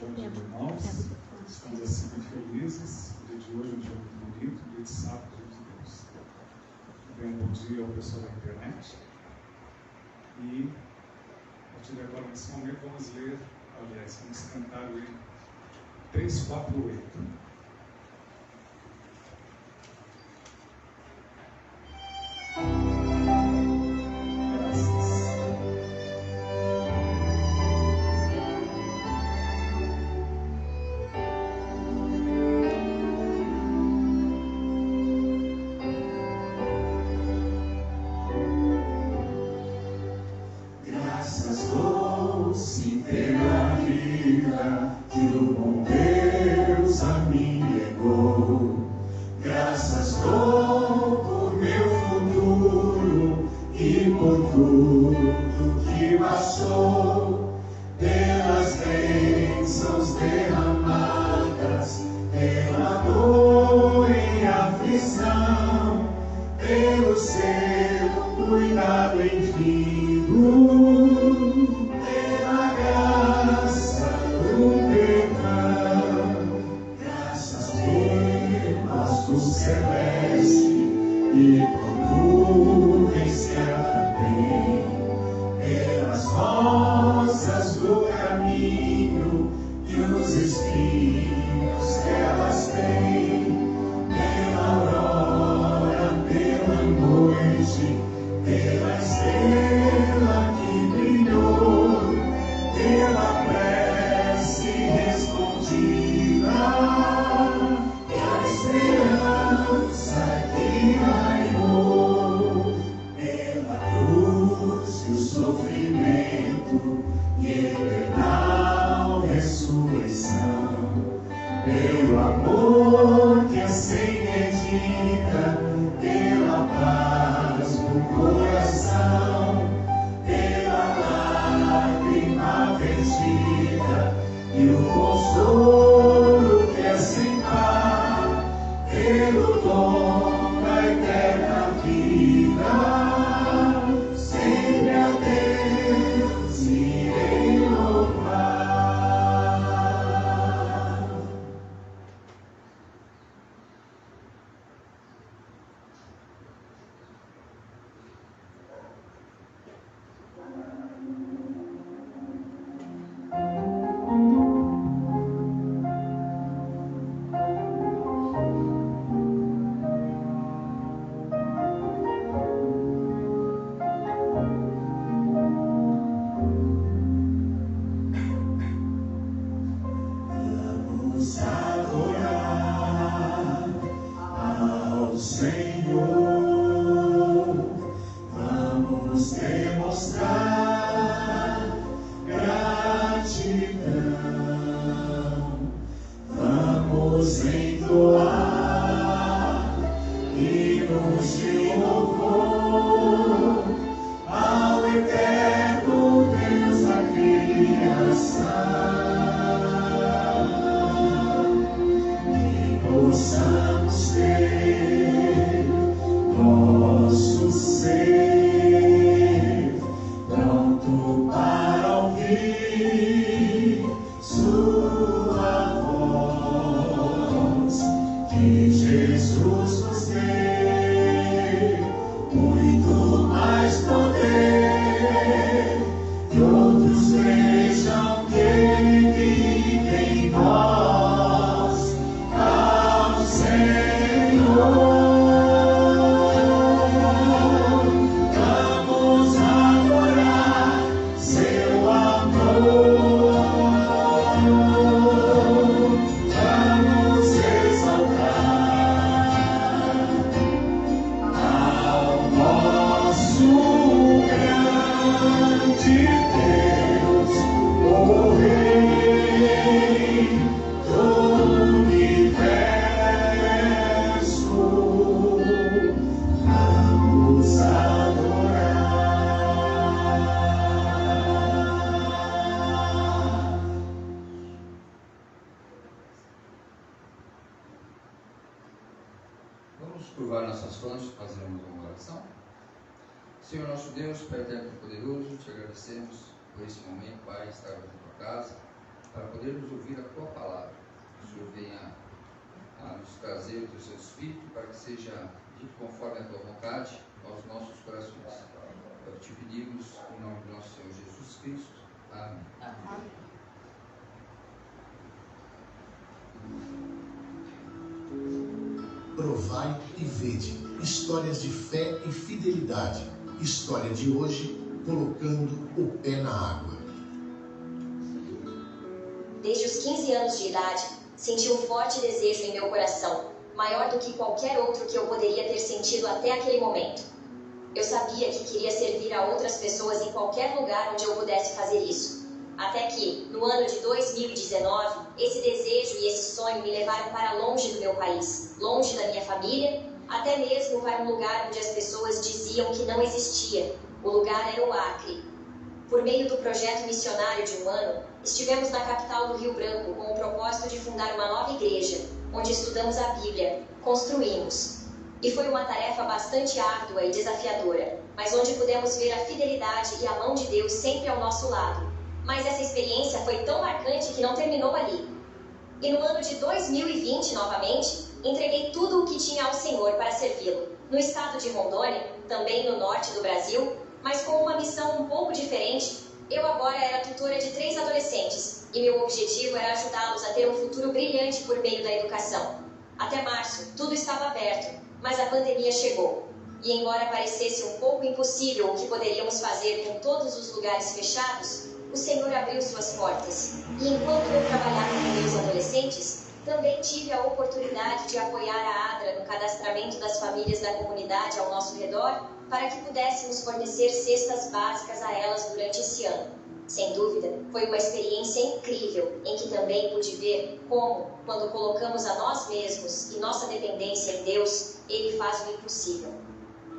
Bom dia, irmãos. Estamos assim muito felizes. O dia de hoje é um dia muito bonito, dia de sábado de Deus. Também um bom dia ao pessoal da internet. E a partir de agora, nesse momento, vamos ler, aliás, vamos cantar o hino 348. Curvar nossas frontes, fazemos uma oração. Senhor nosso Deus, Pai eterno e poderoso, te agradecemos por esse momento, Pai, estar na tua casa, para podermos ouvir a Tua palavra. Que o Senhor venha a nos trazer o Teu Santo Espírito para que seja dito conforme a Tua vontade aos nossos corações. É o que te pedimos em nome do nosso Senhor Jesus Cristo. Amém. Amém. Provai e vede, histórias de fé e fidelidade. História de hoje, colocando o pé na água. Desde os 15 anos de idade, senti um forte desejo em meu coração, maior do que qualquer outro que eu poderia ter sentido até aquele momento. Eu sabia que queria servir a outras pessoas em qualquer lugar onde eu pudesse fazer isso. Até que, no ano de 2019, esse desejo e esse sonho me levaram para longe do meu país, longe da minha família, até mesmo para um lugar onde as pessoas diziam que não existia. O lugar era o Acre. Por meio do projeto missionário de um ano, estivemos na capital do Rio Branco com o propósito de fundar uma nova igreja, onde estudamos a Bíblia, construímos. E foi uma tarefa bastante árdua e desafiadora, mas onde pudemos ver a fidelidade e a mão de Deus sempre ao nosso lado. Mas essa experiência foi tão marcante que não terminou ali. E no ano de 2020, novamente, entreguei tudo o que tinha ao Senhor para servi-lo. No estado de Rondônia, também no norte do Brasil, mas com uma missão um pouco diferente, eu agora era tutora de 3 adolescentes e meu objetivo era ajudá-los a ter um futuro brilhante por meio da educação. Até março, tudo estava aberto, mas a pandemia chegou. E embora parecesse um pouco impossível o que poderíamos fazer com todos os lugares fechados, o Senhor abriu suas portas. E enquanto eu trabalhava com meus adolescentes, também tive a oportunidade de apoiar a ADRA no cadastramento das famílias da comunidade ao nosso redor, para que pudéssemos fornecer cestas básicas a elas durante esse ano. Sem dúvida, foi uma experiência incrível, em que também pude ver como, quando colocamos a nós mesmos e nossa dependência em Deus, Ele faz o impossível.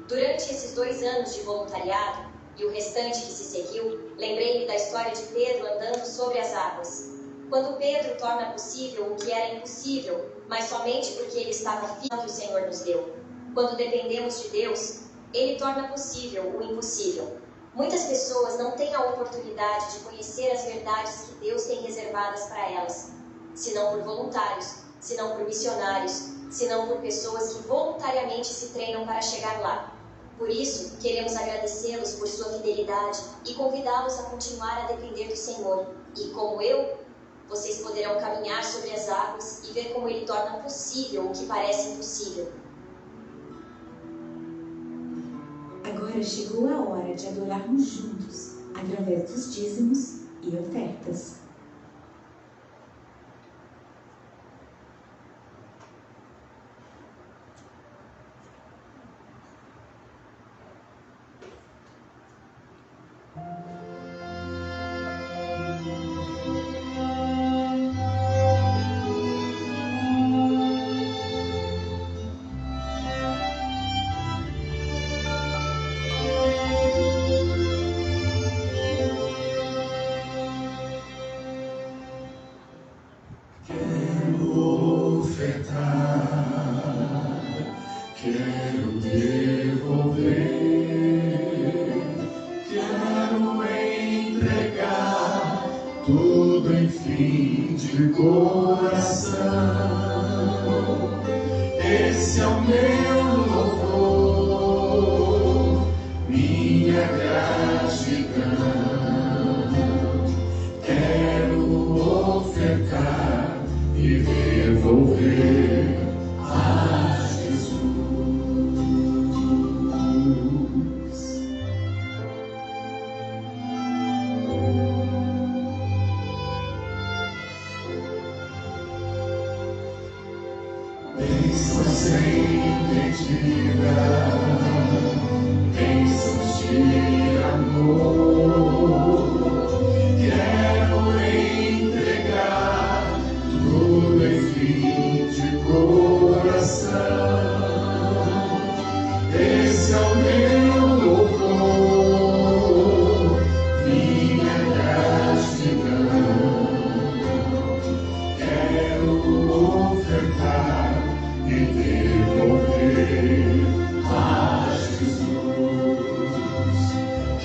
Durante esses 2 anos de voluntariado, e o restante que se seguiu, lembrei-me da história de Pedro andando sobre as águas. Quando Pedro torna possível o que era impossível, mas somente porque ele estava firme que o Senhor nos deu. Quando dependemos de Deus, Ele torna possível o impossível. Muitas pessoas não têm a oportunidade de conhecer as verdades que Deus tem reservadas para elas, se não por voluntários, se não por missionários, se não por pessoas que voluntariamente se treinam para chegar lá. Por isso, queremos agradecê-los por sua fidelidade e convidá-los a continuar a depender do Senhor. E como eu, vocês poderão caminhar sobre as águas e ver como Ele torna possível o que parece impossível. Agora chegou a hora de adorarmos juntos, através dos dízimos e ofertas.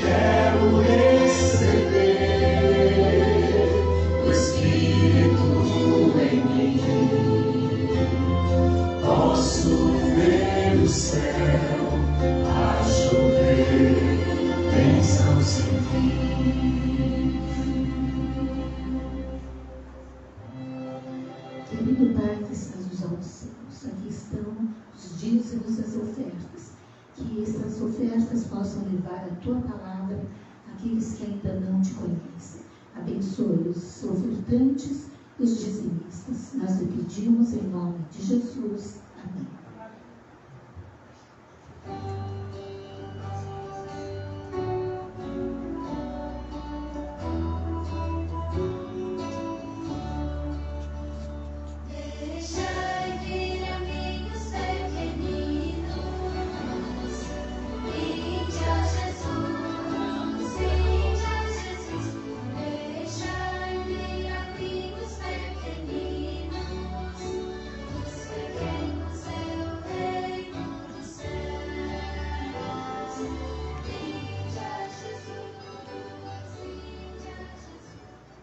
Quero receber, pois que que essas ofertas possam levar a tua palavra àqueles que ainda não te conhecem. Abençoe os ofertantes, os dizimistas. Nós te pedimos em nome de Jesus. Amém.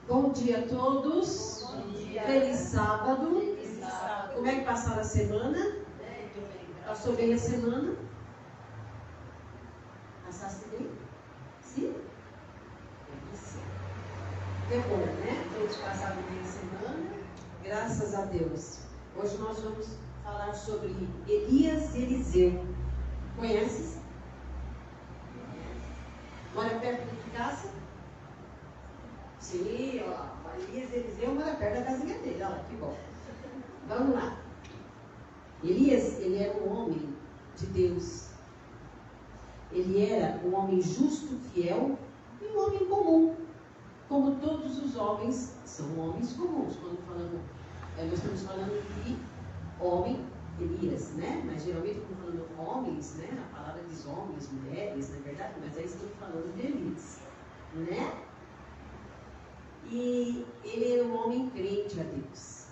Bom dia a todos. Bom dia. Feliz sábado. Feliz sábado. Como é que passaram a semana? Passou bem a semana? Passaste bem? Sim? Isso. É bom, né? Todos passaram bem a semana. Graças a Deus. Hoje nós vamos falar sobre Elias e Eliseu. Conheces? Mora perto de casa? Sim, ó, Elias e Eliseu mora perto da casinha dele, olha que bom. Vamos lá. Elias, ele era um homem de Deus. Ele era um homem justo, fiel e um homem comum. Como todos os homens são homens comuns. Quando falamos, nós estamos falando de homem, Elias, né? Mas geralmente quando falando homens, né? A palavra diz homens, mulheres, na verdade, mas aí estamos falando de Elias, né? E ele era um homem crente a Deus.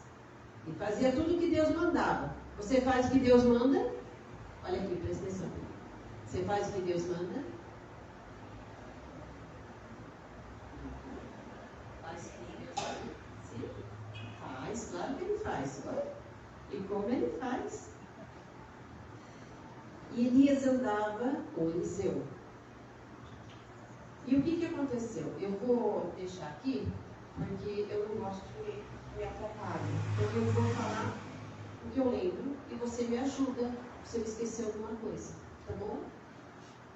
E fazia tudo o que Deus mandava. Você faz o que Deus manda? Olha aqui, presta atenção. Você faz o que Deus manda? Faz o que Deus manda? Sim. Faz, claro que ele faz. Olha. E como ele faz? E Elias andava com Eliseu. E o que aconteceu? Eu vou deixar aqui, porque eu não gosto de me atrapalhar. Porque eu vou falar o que eu lembro e você me ajuda se eu esquecer alguma coisa. Tá bom?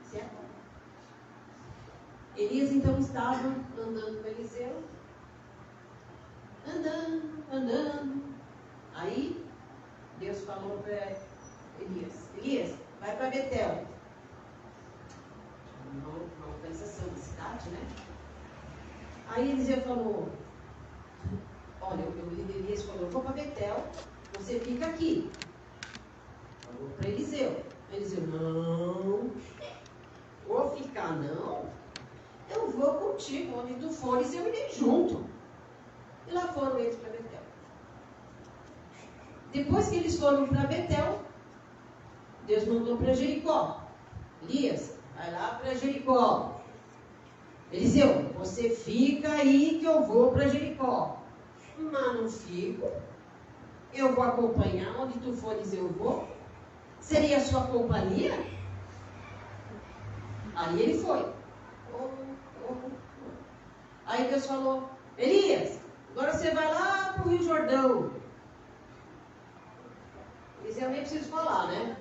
Certo? Elias então estava andando com Eliseu. Andando. Aí Deus falou para Elias: Elias, vai para Betel. Uma localização da cidade, né? Aí Eliseu falou: olha, Elias falou, vou para Betel, você fica aqui. Falou para Eliseu. Eliseu: não, vou ficar não, eu vou contigo, onde tu fores eu irei junto. E lá foram eles para Betel. Depois que eles foram para Betel, Deus mandou para Jericó: Elias, vai lá para Jericó. Eliseu, você fica aí que eu vou para Jericó. Mas não fico. Eu vou acompanhar, onde tu fores eu vou. Seria a sua companhia? Aí ele foi. Aí Deus falou: Elias, agora você vai lá para o Rio Jordão. Eliseu nem precisa falar, né?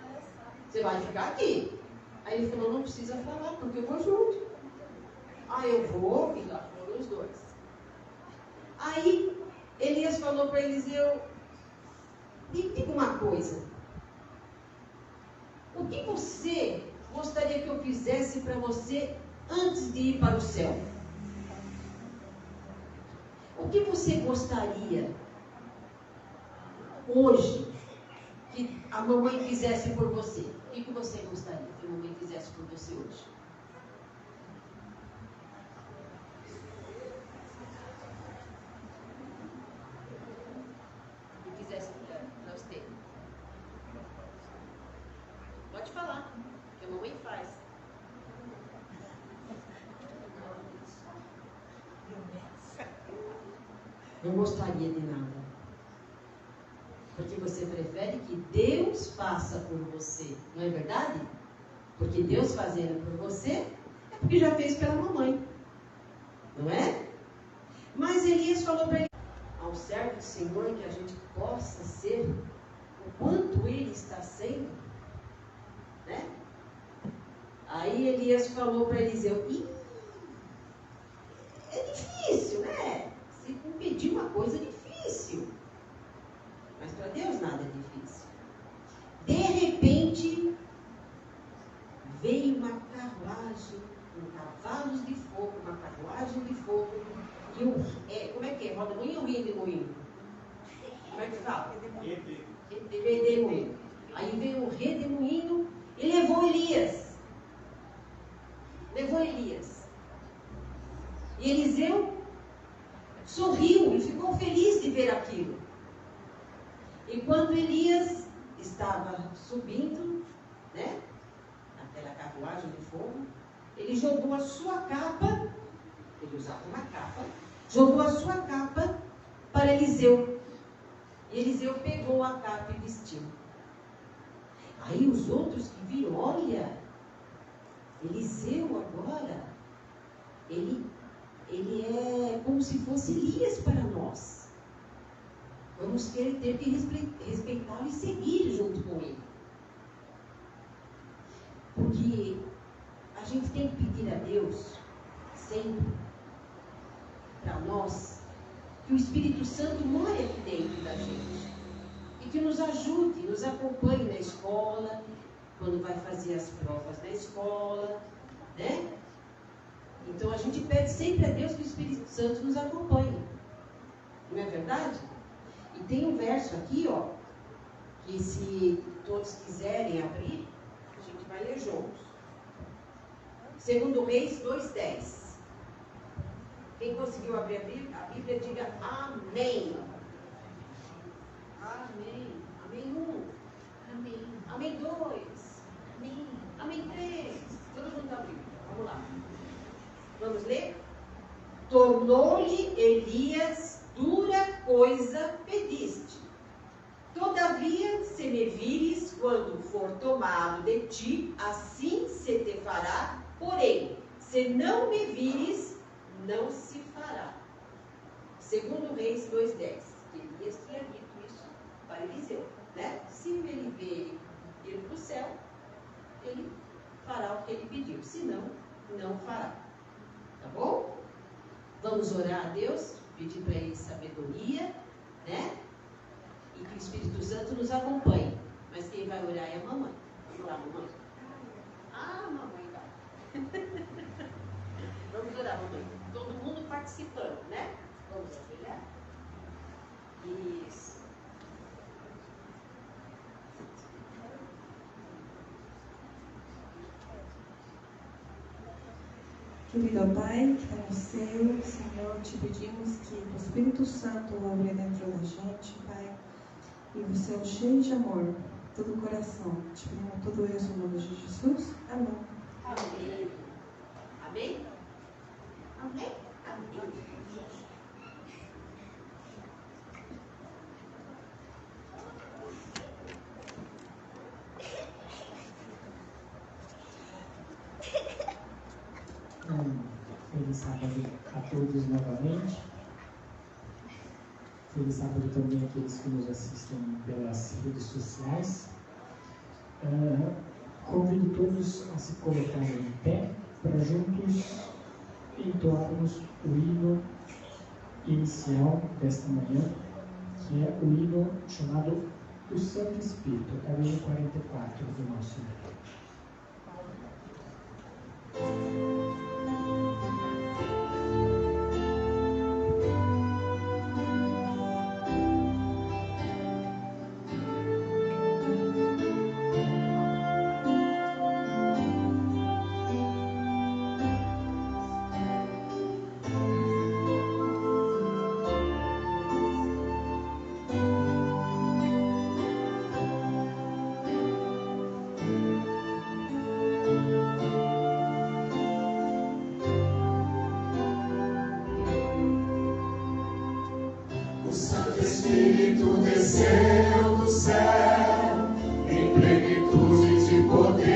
Você vai ficar aqui. Aí ele falou: não precisa falar, porque eu vou junto. Aí eu vou, e lá foram os dois. Aí Elias falou para Eliseu: me diga uma coisa. O que você gostaria que eu fizesse para você antes de ir para o céu? O que você gostaria hoje que a mamãe fizesse por você? O que você gostaria que a mamãe fizesse por você hoje? O que fizesse para você? Pode falar, que a mamãe faz. Não gostaria de nada. Porque você prefere que Deus faça por você, não é verdade? Porque Deus fazendo por você é porque já fez pela mamãe, não é? Mas Elias falou para ele, ao servo do Senhor, que a gente possa ser o quanto ele está sendo, né? Aí Elias falou para Eliseu, é difícil, né? Se pedir uma coisa difícil. Mas para Deus nada é difícil. De repente, veio uma carruagem com cavalos de fogo, uma carruagem de fogo. Como é que é? Roda-moinho ou redemoinho? Como é que fala? Redemoinho. Aí veio o redemoinho e levou Elias. E Eliseu sorriu e ficou feliz de ver aquilo. E quando Elias estava subindo, né, naquela carruagem de fogo, ele jogou a sua capa, ele usava uma capa, jogou a sua capa para Eliseu. E Eliseu pegou a capa e vestiu. Aí os outros que viram, olha, Eliseu agora, ele é como se fosse Elias para nós. Vamos ter que respeitá-lo e seguir junto com ele. Porque a gente tem que pedir a Deus, sempre, para nós, que o Espírito Santo more aqui dentro da gente. E que nos ajude, nos acompanhe na escola, quando vai fazer as provas na escola, né? Então a gente pede sempre a Deus que o Espírito Santo nos acompanhe. Não é verdade? E tem um verso aqui, ó, que se todos quiserem abrir, a gente vai ler juntos. 2 Reis 2:10. Quem conseguiu abrir a Bíblia, diga amém. Amém. Amém 1. Amém. Amém 2. Amém. Amém 3. Todo mundo abriu. Vamos lá. Vamos ler? Tornou-lhe Elias, dura coisa pediste. Todavia, se me vires quando for tomado de ti, assim se te fará. Porém, se não me vires, não se fará. 2 Reis 2:10. Elias tinha dito isso para Eliseu, né? Se ele ver ir para o céu, ele fará o que ele pediu. Se não, não fará. Tá bom? Vamos orar a Deus, pedir para Ele sabedoria, né? E que o Espírito Santo nos acompanhe. Mas quem vai orar é a mamãe. Vamos lá, mamãe. Ah, mamãe vai. Vamos orar, mamãe. Todo mundo participando, né? Vamos ajoelhar? Isso. Querido Pai, que está no céu, Senhor, te pedimos que o Espírito Santo obre dentro da gente, Pai, e você é cheio de amor, todo o coração. Te pedimos tudo isso em nome de Jesus. Amém. Amém. Amém? Amém? Amém. Feliz sábado a todos novamente. Feliz sábado também àqueles que nos assistem pelas redes sociais. Convido todos a se colocarem em pé para juntos entoarmos o hino inicial desta manhã, que é o hino chamado O Santo Espírito, é o hino 44 do nosso hino. Espírito desceu do céu em plenitude de poder,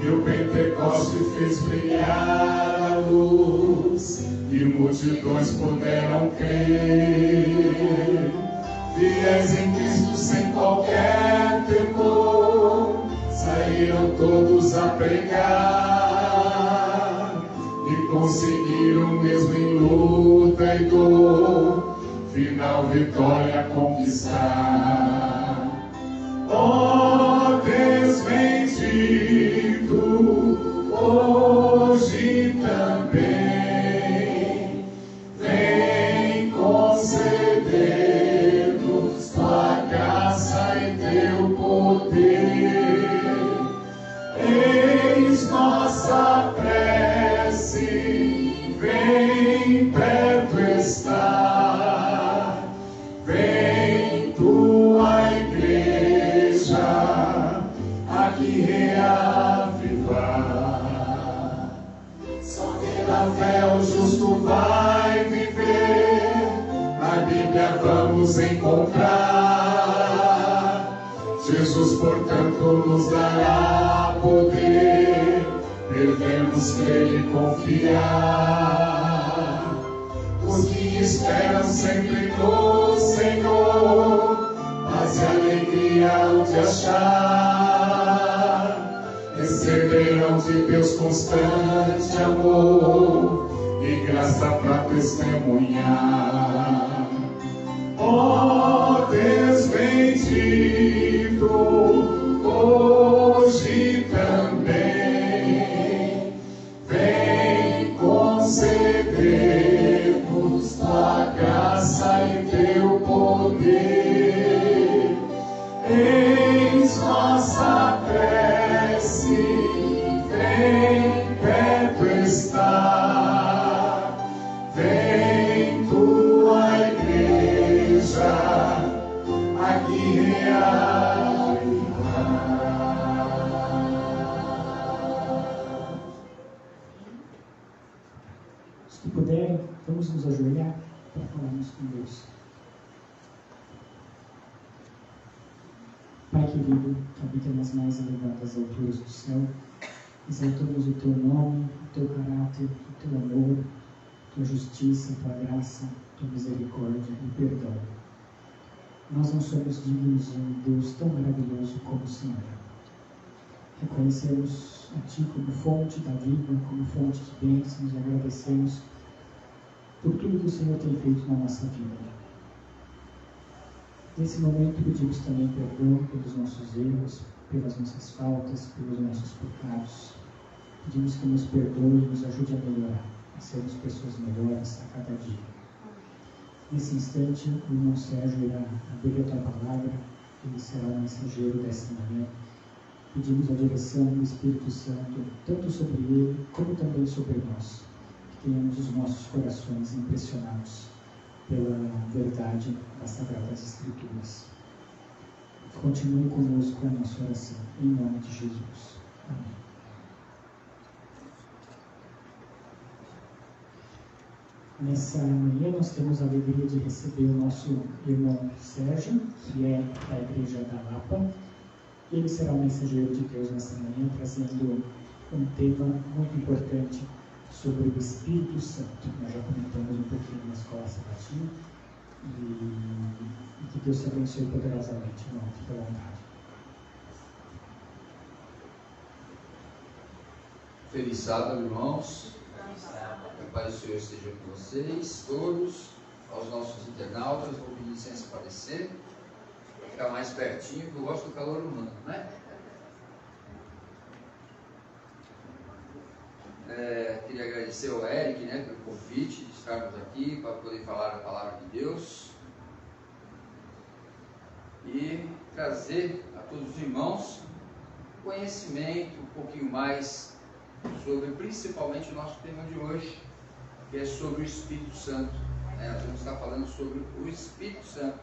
e o Pentecoste fez brilhar a luz, e multidões puderam crer. Fiéis em Cristo sem qualquer temor, saíram todos a pregar e conseguiram mesmo em luta e dor, final vitória conquistar. Ó Deus bendito, hoje também vem conceder-nos tua graça e teu poder. Eis nossa prece, vem perto estar, vem tua igreja aqui reavivar. Só pela fé o justo vai viver, na Bíblia vamos encontrar. Jesus, portanto, nos dará poder, devemos crer e confiar. Os que esperam sempre no Senhor, paz e alegria hão de achar. Receberão de Deus constante amor e graça para testemunhar. Ó Deus bendito, hoje também vem conceder-nos tua graça e teu poder. Eis nossa prece, vem perto estar, vem tua igreja aqui reavivar. Se puderem, vamos nos ajoelhar para falarmos com Deus. Pai querido, que habita nas mais elevadas alturas do céu, exaltamos o teu nome, o teu caráter, o teu amor, tua justiça, tua graça, tua misericórdia e perdão. Nós não somos dignos de um Deus tão maravilhoso como o Senhor. Reconhecemos a Ti como fonte da vida, como fonte de bênçãos e agradecemos por tudo que o Senhor tem feito na nossa vida. Nesse momento pedimos também perdão pelos nossos erros, pelas nossas faltas, pelos nossos pecados. Pedimos que nos perdoe e nos ajude a melhorar, a sermos pessoas melhores a cada dia. Nesse instante, o irmão Sérgio irá abrir a tua palavra, ele será o mensageiro dessa manhã. Pedimos a direção do Espírito Santo, tanto sobre ele, como também sobre nós. Que tenhamos os nossos corações impressionados pela verdade das Sagradas Escrituras. Continue conosco a nossa oração, em nome de Jesus. Amém. Nessa manhã nós temos a alegria de receber o nosso irmão Sérgio, que é da Igreja da Lapa. Ele será o mensageiro de Deus nessa manhã, trazendo um tema muito importante sobre o Espírito Santo. Nós já comentamos um pouquinho na escola sabatina e que Deus te abençoe poderosamente, irmão. Fique à vontade. Feliz sábado, irmãos. Que a paz do Senhor esteja com vocês, todos, aos nossos internautas. Vou pedir licença para descer, para ficar mais pertinho, porque eu gosto do calor humano, né? Queria agradecer ao Eric, né, pelo convite de estarmos aqui para poder falar a palavra de Deus e trazer a todos os irmãos conhecimento um pouquinho mais sobre principalmente o nosso tema de hoje, que é sobre o Espírito Santo. Nós vamos estar falando sobre o Espírito Santo,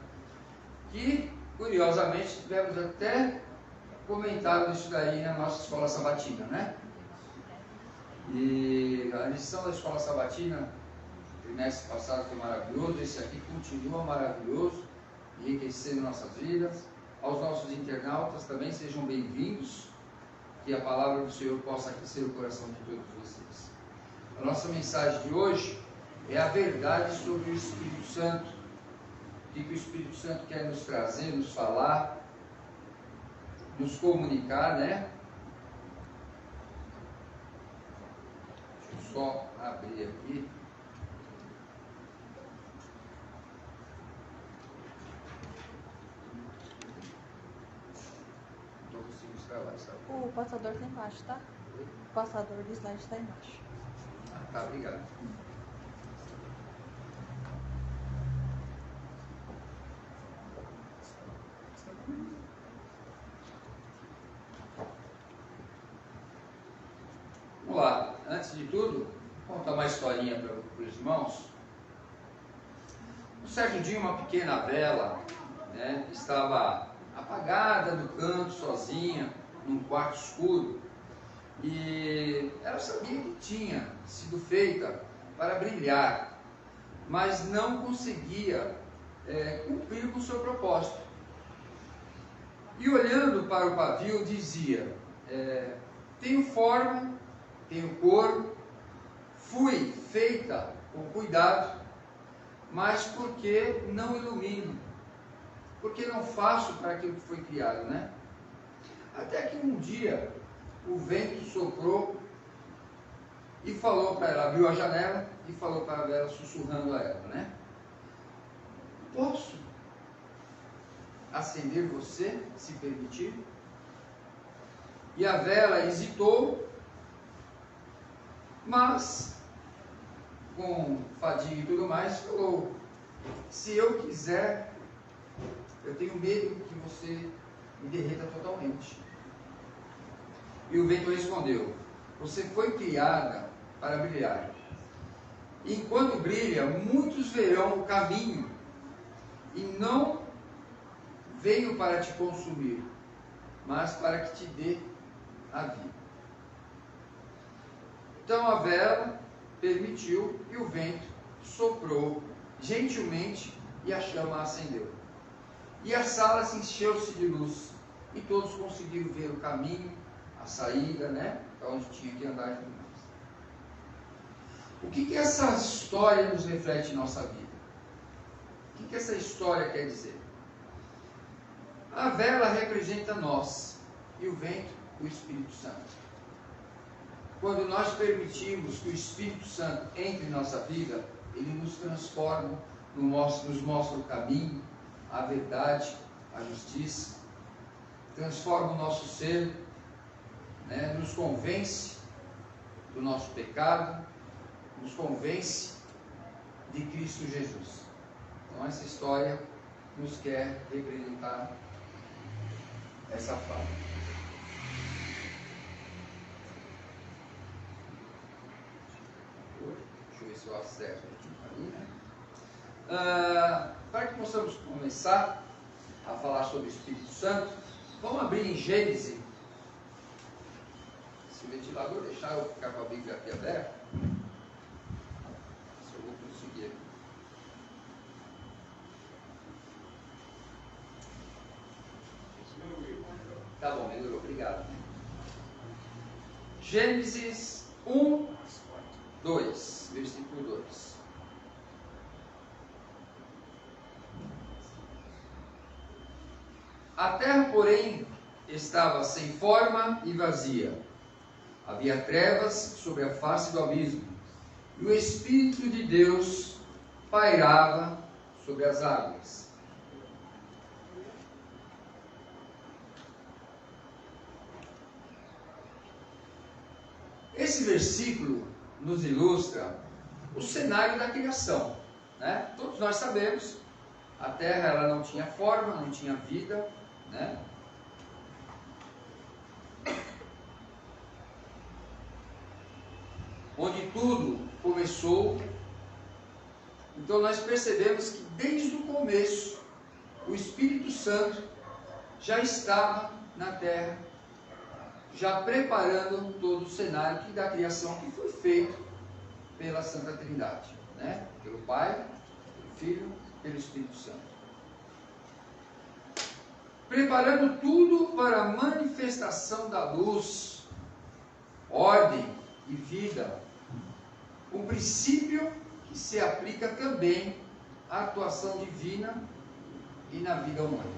que curiosamente tivemos até comentado isso daí na nossa escola sabatina, né? E a lição da escola sabatina, o trimestre passado foi maravilhoso, esse aqui continua maravilhoso, enriquecendo nossas vidas. Aos nossos internautas também sejam bem-vindos, que a palavra do Senhor possa aquecer o coração de todos vocês. A nossa mensagem de hoje é a verdade sobre o Espírito Santo. O que o Espírito Santo quer nos trazer, nos falar, nos comunicar, né? só abrir aqui. Não consigo escalar, sabe? O passador está embaixo, tá? O passador do slide está embaixo. Ah, tá, obrigado. Vamos lá, antes de tudo, vou contar uma historinha para os irmãos. Um certo dia, uma pequena vela, né, estava apagada no canto, sozinha, num quarto escuro, e ela sabia que tinha sido feita para brilhar, mas não conseguia cumprir com o seu propósito. E olhando para o pavio, dizia: tenho forma, tenho cor, fui feita com cuidado, mas por que não ilumino? Por que não faço para aquilo que foi criado, né? Até que um dia o vento soprou e falou para ela, abriu a janela e falou para a vela, sussurrando a ela, né? Posso acender você, se permitir? E a vela hesitou, mas com fadiga e tudo mais, falou: se eu quiser, eu tenho medo que você me derreta totalmente. E o vento respondeu: você foi criada para brilhar. E enquanto brilha, muitos verão o caminho e não veio para te consumir, mas para que te dê a vida. Então a vela permitiu e o vento soprou gentilmente e a chama acendeu. E a sala se encheu-se de luz e todos conseguiram ver o caminho, a saída, né? Para onde tinha que andar e tudo mais. O que essa história nos reflete em nossa vida? O que essa história quer dizer? A vela representa nós e o vento, o Espírito Santo. Quando nós permitimos que o Espírito Santo entre em nossa vida, ele nos transforma, nos mostra o caminho, a verdade, a justiça, transforma o nosso ser, né, nos convence do nosso pecado, nos convence de Cristo Jesus. Então essa história nos quer representar essa fala. Deixa eu ver se eu acerto aqui, né? Para que possamos começar a falar sobre o Espírito Santo, vamos abrir em Gênesis. Se o ventilador deixar eu ficar com a Bíblia aqui aberta, se eu vou conseguir. Tá bom, melhorou, obrigado. Gênesis 1, 2, versículo 2. A terra, porém, estava sem forma e vazia. Havia trevas sobre a face do abismo, e o Espírito de Deus pairava sobre as águas. Esse versículo nos ilustra o cenário da criação, né? Todos nós sabemos, a terra ela não tinha forma, não tinha vida, né? Onde tudo começou. Então nós percebemos que desde o começo o Espírito Santo já estava na terra, já preparando todo o cenário da criação que foi feito pela Santa Trindade, né? Pelo Pai, pelo Filho, pelo Espírito Santo. Preparando tudo para a manifestação da luz, ordem e vida, um princípio que se aplica também à atuação divina e na vida humana.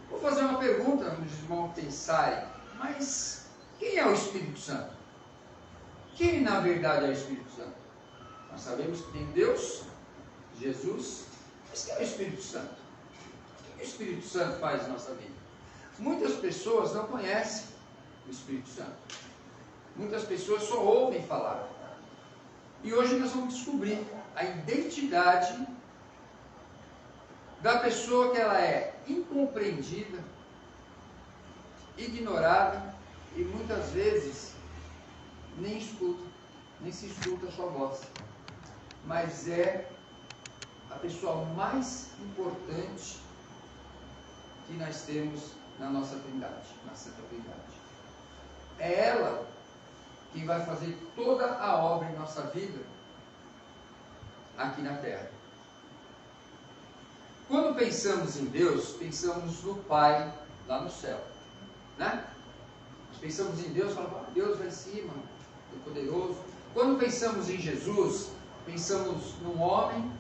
Vou fazer uma pergunta para os irmãos pensarem, mas quem é o Espírito Santo? Quem na verdade é o Espírito Santo? Nós sabemos que tem Deus, Jesus, mas quem é o Espírito Santo? O que o Espírito Santo faz na nossa vida? Muitas pessoas não conhecem o Espírito Santo. Muitas pessoas só ouvem falar. E hoje nós vamos descobrir a identidade da pessoa, que ela é incompreendida, ignorada e muitas vezes nem se escuta a sua voz. Mas é a pessoa mais importante que nós temos na nossa Trindade, na Santa Trindade. É ela que vai fazer toda a obra em nossa vida aqui na Terra. Quando pensamos em Deus, pensamos no Pai lá no céu, né? Nós pensamos em Deus, falamos, Deus lá em cima, é poderoso. Quando pensamos em Jesus, pensamos num homem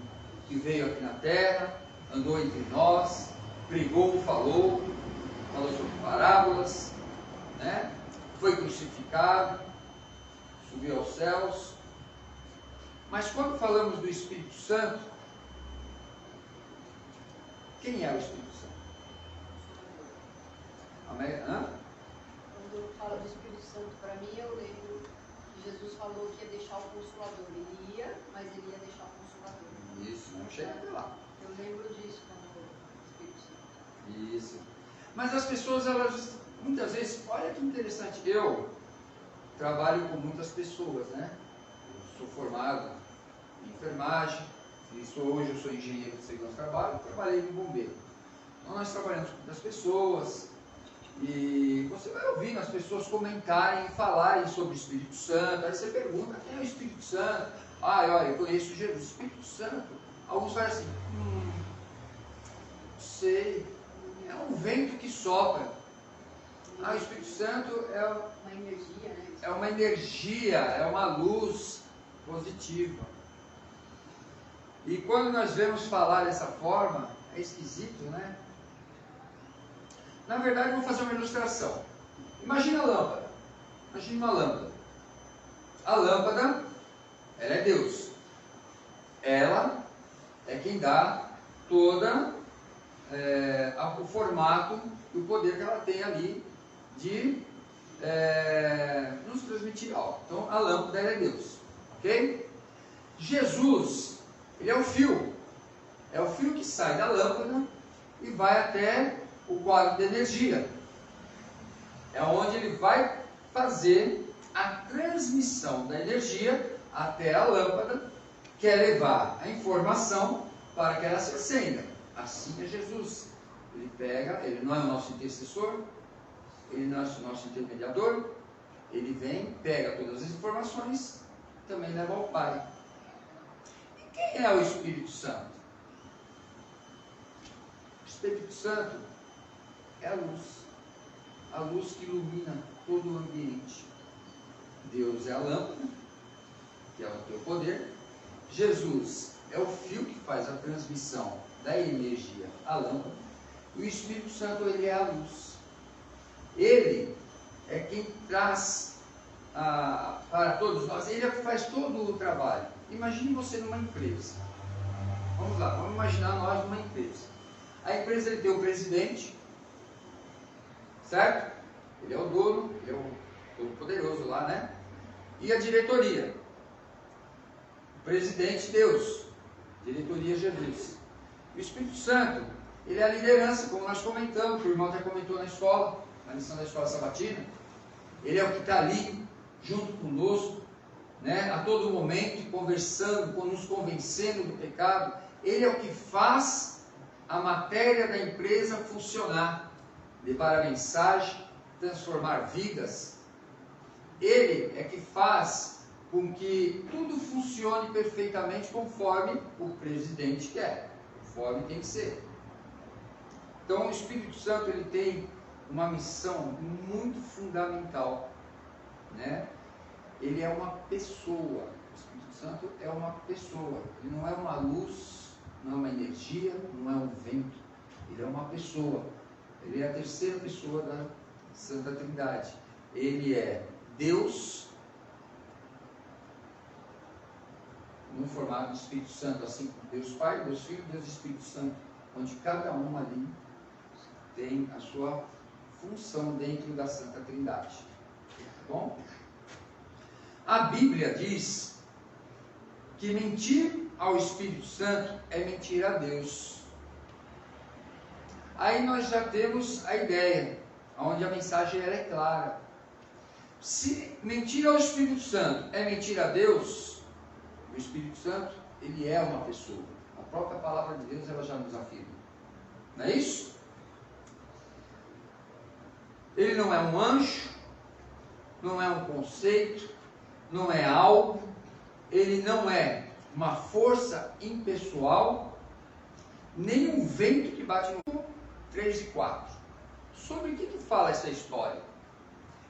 que veio aqui na Terra, andou entre nós, pregou, falou sobre parábolas, né? Foi crucificado, subiu aos céus. Mas quando falamos do Espírito Santo, quem é o Espírito Santo? Quando fala do Espírito Santo, para mim, eu lembro que Jesus falou que ia deixar o Consolador. Ele ia, mas ele ia deixar o Consolador. Isso, não chega até lá. Eu lembro disso quando o Espírito Santo. Isso. Mas as pessoas, elas, muitas vezes, olha que interessante, eu trabalho com muitas pessoas, né? Eu sou formado em enfermagem, hoje eu sou engenheiro de segurança do trabalho, trabalhei no bombeiro. Então nós trabalhamos com muitas pessoas e você vai ouvindo as pessoas comentarem, falarem sobre o Espírito Santo. Aí você pergunta, quem é o Espírito Santo? Olha, eu conheço Jesus, Espírito Santo. Alguns falam assim, não sei, é um vento que sopra. O Espírito Santo é uma energia, né? É uma energia, é uma luz positiva. E quando nós vemos falar dessa forma, é esquisito, né? Na verdade, vou fazer uma ilustração. Imagina a lâmpada. Imagina uma lâmpada. A lâmpada, ela é Deus. Ela é quem dá toda o formato e o poder que ela tem ali de nos transmitir algo. Então, a lâmpada é Deus. Ok? Jesus, ele é o fio. É o fio que sai da lâmpada e vai até o quadro de energia. É onde ele vai fazer a transmissão da energia até a lâmpada, que é levar a informação para que ela se acenda. Assim é Jesus. Ele pega, ele não é o nosso intercessor, ele não é o nosso intermediador, ele vem, pega todas as informações, também leva ao Pai. E quem é o Espírito Santo? O Espírito Santo é a luz que ilumina todo o ambiente. Deus é a lâmpada, que é o teu poder. Jesus é o fio que faz a transmissão da energia à lâmpada. E o Espírito Santo, ele é a luz. Ele é quem traz para todos nós, ele é que faz todo o trabalho. Imagine você numa empresa. Vamos lá, vamos imaginar nós numa empresa. A empresa, ele tem o presidente, certo? Ele é o dono, ele é o todo-poderoso lá, né? E a diretoria. O presidente, Deus. Diretoria, Jesus. O Espírito Santo, ele é a liderança, como nós comentamos, que o irmão já comentou na escola, na lição da escola sabatina. Ele é o que está ali, junto conosco, né? A todo momento, conversando, nos convencendo do pecado. Ele é o que faz a matéria da empresa funcionar, levar a mensagem, transformar vidas. Ele é que faz com que tudo funcione perfeitamente conforme o presidente quer, conforme tem que ser. Então o Espírito Santo, ele tem uma missão muito fundamental, né? Ele é uma pessoa. O Espírito Santo é uma pessoa. Ele não é uma luz, não é uma energia, não é um vento. Ele é uma pessoa. Ele é a terceira pessoa da Santa Trindade. Ele é Deus, no formato do Espírito Santo, assim como Deus Pai, Deus Filho, Deus Espírito Santo, onde cada um ali tem a sua função dentro da Santa Trindade. Tá bom? A Bíblia diz que mentir ao Espírito Santo é mentir a Deus. Aí nós já temos a ideia, onde a mensagem é clara. Se mentir ao Espírito Santo é mentir a Deus, o Espírito Santo, ele é uma pessoa. A própria palavra de Deus, ela já nos afirma. Não é isso? Ele não é um anjo, não é um conceito, não é algo, ele não é uma força impessoal, nem um vento que bate no 3 e 4. Sobre o que fala essa história?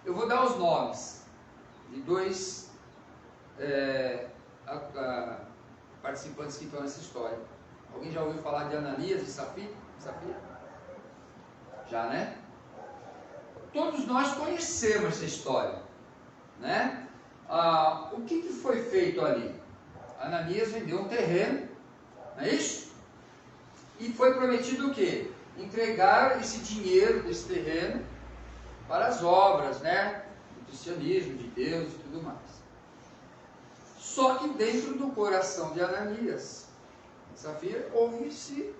Eu vou dar os nomes de dois participantes que estão nessa história. Alguém já ouviu falar de Ananias e Safira? Já, né? Todos nós conhecemos essa história, né? O que foi feito ali? Ananias vendeu um terreno, não é isso? E foi prometido o quê? Entregar esse dinheiro desse terreno para as obras, né? Do cristianismo, de Deus e tudo mais. Só que dentro do coração de Ananias e Safira houve-se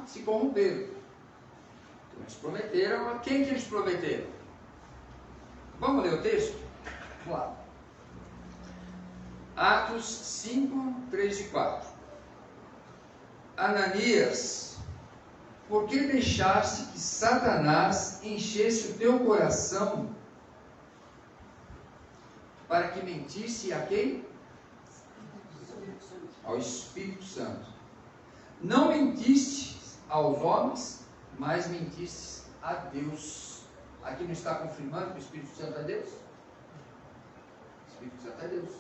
se corromperam. Então eles prometeram, a quem que eles prometeram? Vamos ler o texto? Vamos lá. Atos 5, 3 e 4. Ananias, por que deixaste que Satanás enchesse o teu coração para que mentisse a quem? Ao Espírito Santo. Não mentiste aos homens, mas mentiste a Deus. Aqui não está confirmando que o Espírito Santo é Deus? O Espírito Santo é Deus.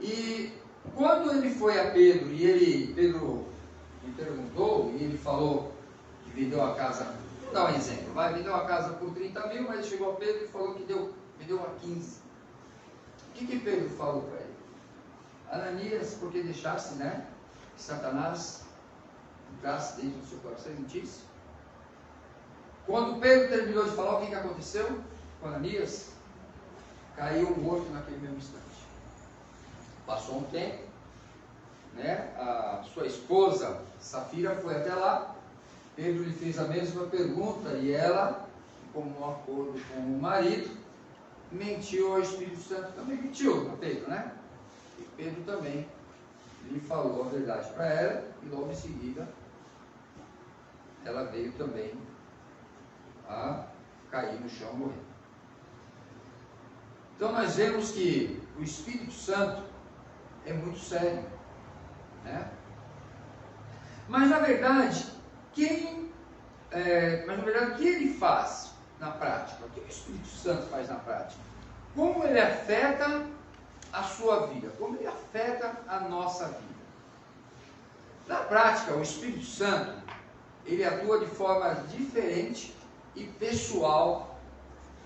E quando ele foi a Pedro, Pedro me perguntou, e ele falou que vendeu a casa, vou dar um exemplo, vendeu a casa por 30 mil, mas chegou a Pedro e falou que vendeu a 15. O que Pedro falou para ele? Ananias, porque deixaste, né, que Satanás entrasse dentro do seu coração e mentisse? Quando Pedro terminou de falar, o que aconteceu com Ananias? Caiu morto naquele mesmo instante. Passou um tempo, né? A sua esposa Safira foi até lá, Pedro lhe fez a mesma pergunta e ela, como um acordo com o marido, mentiu ao Espírito Santo, também mentiu a Pedro, né? E Pedro também lhe falou a verdade para ela e logo em seguida ela veio também a cair no chão morrendo. Então nós vemos que o Espírito Santo é muito sério, né? Mas na verdade, o que ele faz na prática? O que o Espírito Santo faz na prática? Como ele afeta a sua vida? Como ele afeta a nossa vida? Na prática, o Espírito Santo, ele atua de forma diferente e pessoal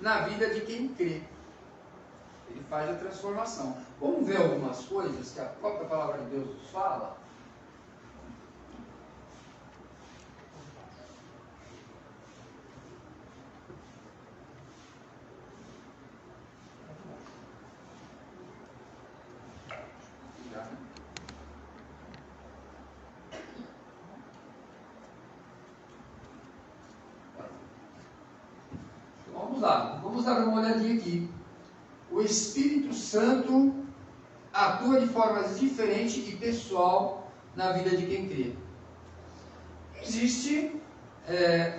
na vida de quem crê. Ele faz a transformação. Vamos ver algumas coisas que a própria palavra de Deus nos fala? Vamos dar uma olhadinha aqui. O Espírito Santo atua de formas diferentes e pessoal na vida de quem crê. Existem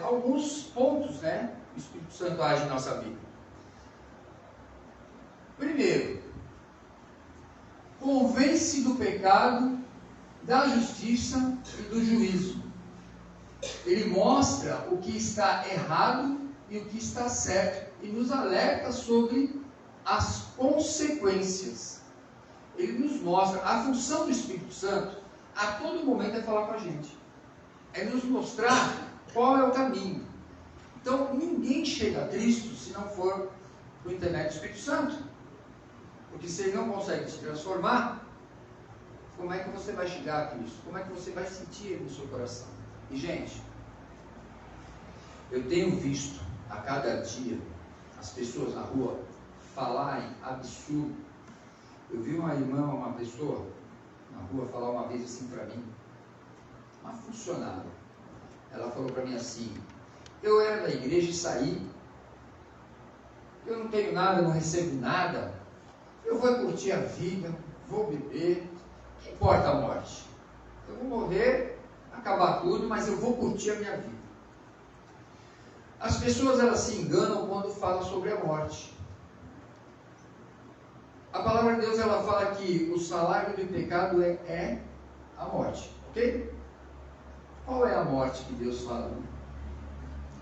alguns pontos, né? O Espírito Santo age em nossa vida. Primeiro, convence do pecado, da justiça e do juízo. Ele mostra o que está errado e o que está certo e nos alerta sobre as consequências. Ele nos mostra, a função do Espírito Santo a todo momento é falar com a gente, é nos mostrar qual é o caminho. Então ninguém chega a Cristo se não for por intermédio do Espírito Santo, porque se ele não consegue se transformar, como é que você vai chegar a Cristo? Como é que você vai sentir Ele no seu coração? E, gente, eu tenho visto a cada dia as pessoas na rua falarem absurdo. Eu vi uma pessoa na rua falar uma vez assim para mim, uma funcionária. Ela falou para mim assim: eu era da igreja e saí, eu não tenho nada, não recebo nada, eu vou curtir a vida, vou beber, que importa a morte? Eu vou morrer, acabar tudo, mas eu vou curtir a minha vida. As pessoas, elas se enganam quando falam sobre a morte. A palavra de Deus, ela fala que o salário do pecado é a morte, ok? Qual é a morte que Deus fala?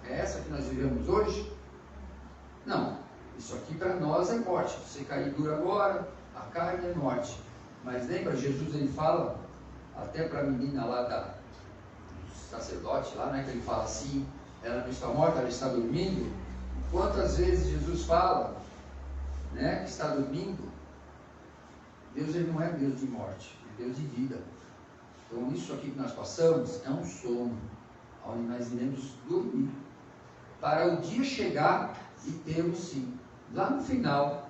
É essa que nós vivemos hoje? Não, isso aqui para nós é morte. Você cair duro agora, a carne é morte. Mas lembra, Jesus ele fala, até para a menina lá do sacerdote, lá, né, que ele fala assim, ela não está morta, ela está dormindo. Quantas vezes Jesus fala, né, que está dormindo? Deus ele não é Deus de morte, é Deus de vida. Então isso aqui que nós passamos é um sono, onde nós iremos dormir, para o dia chegar e termos sim, lá no final,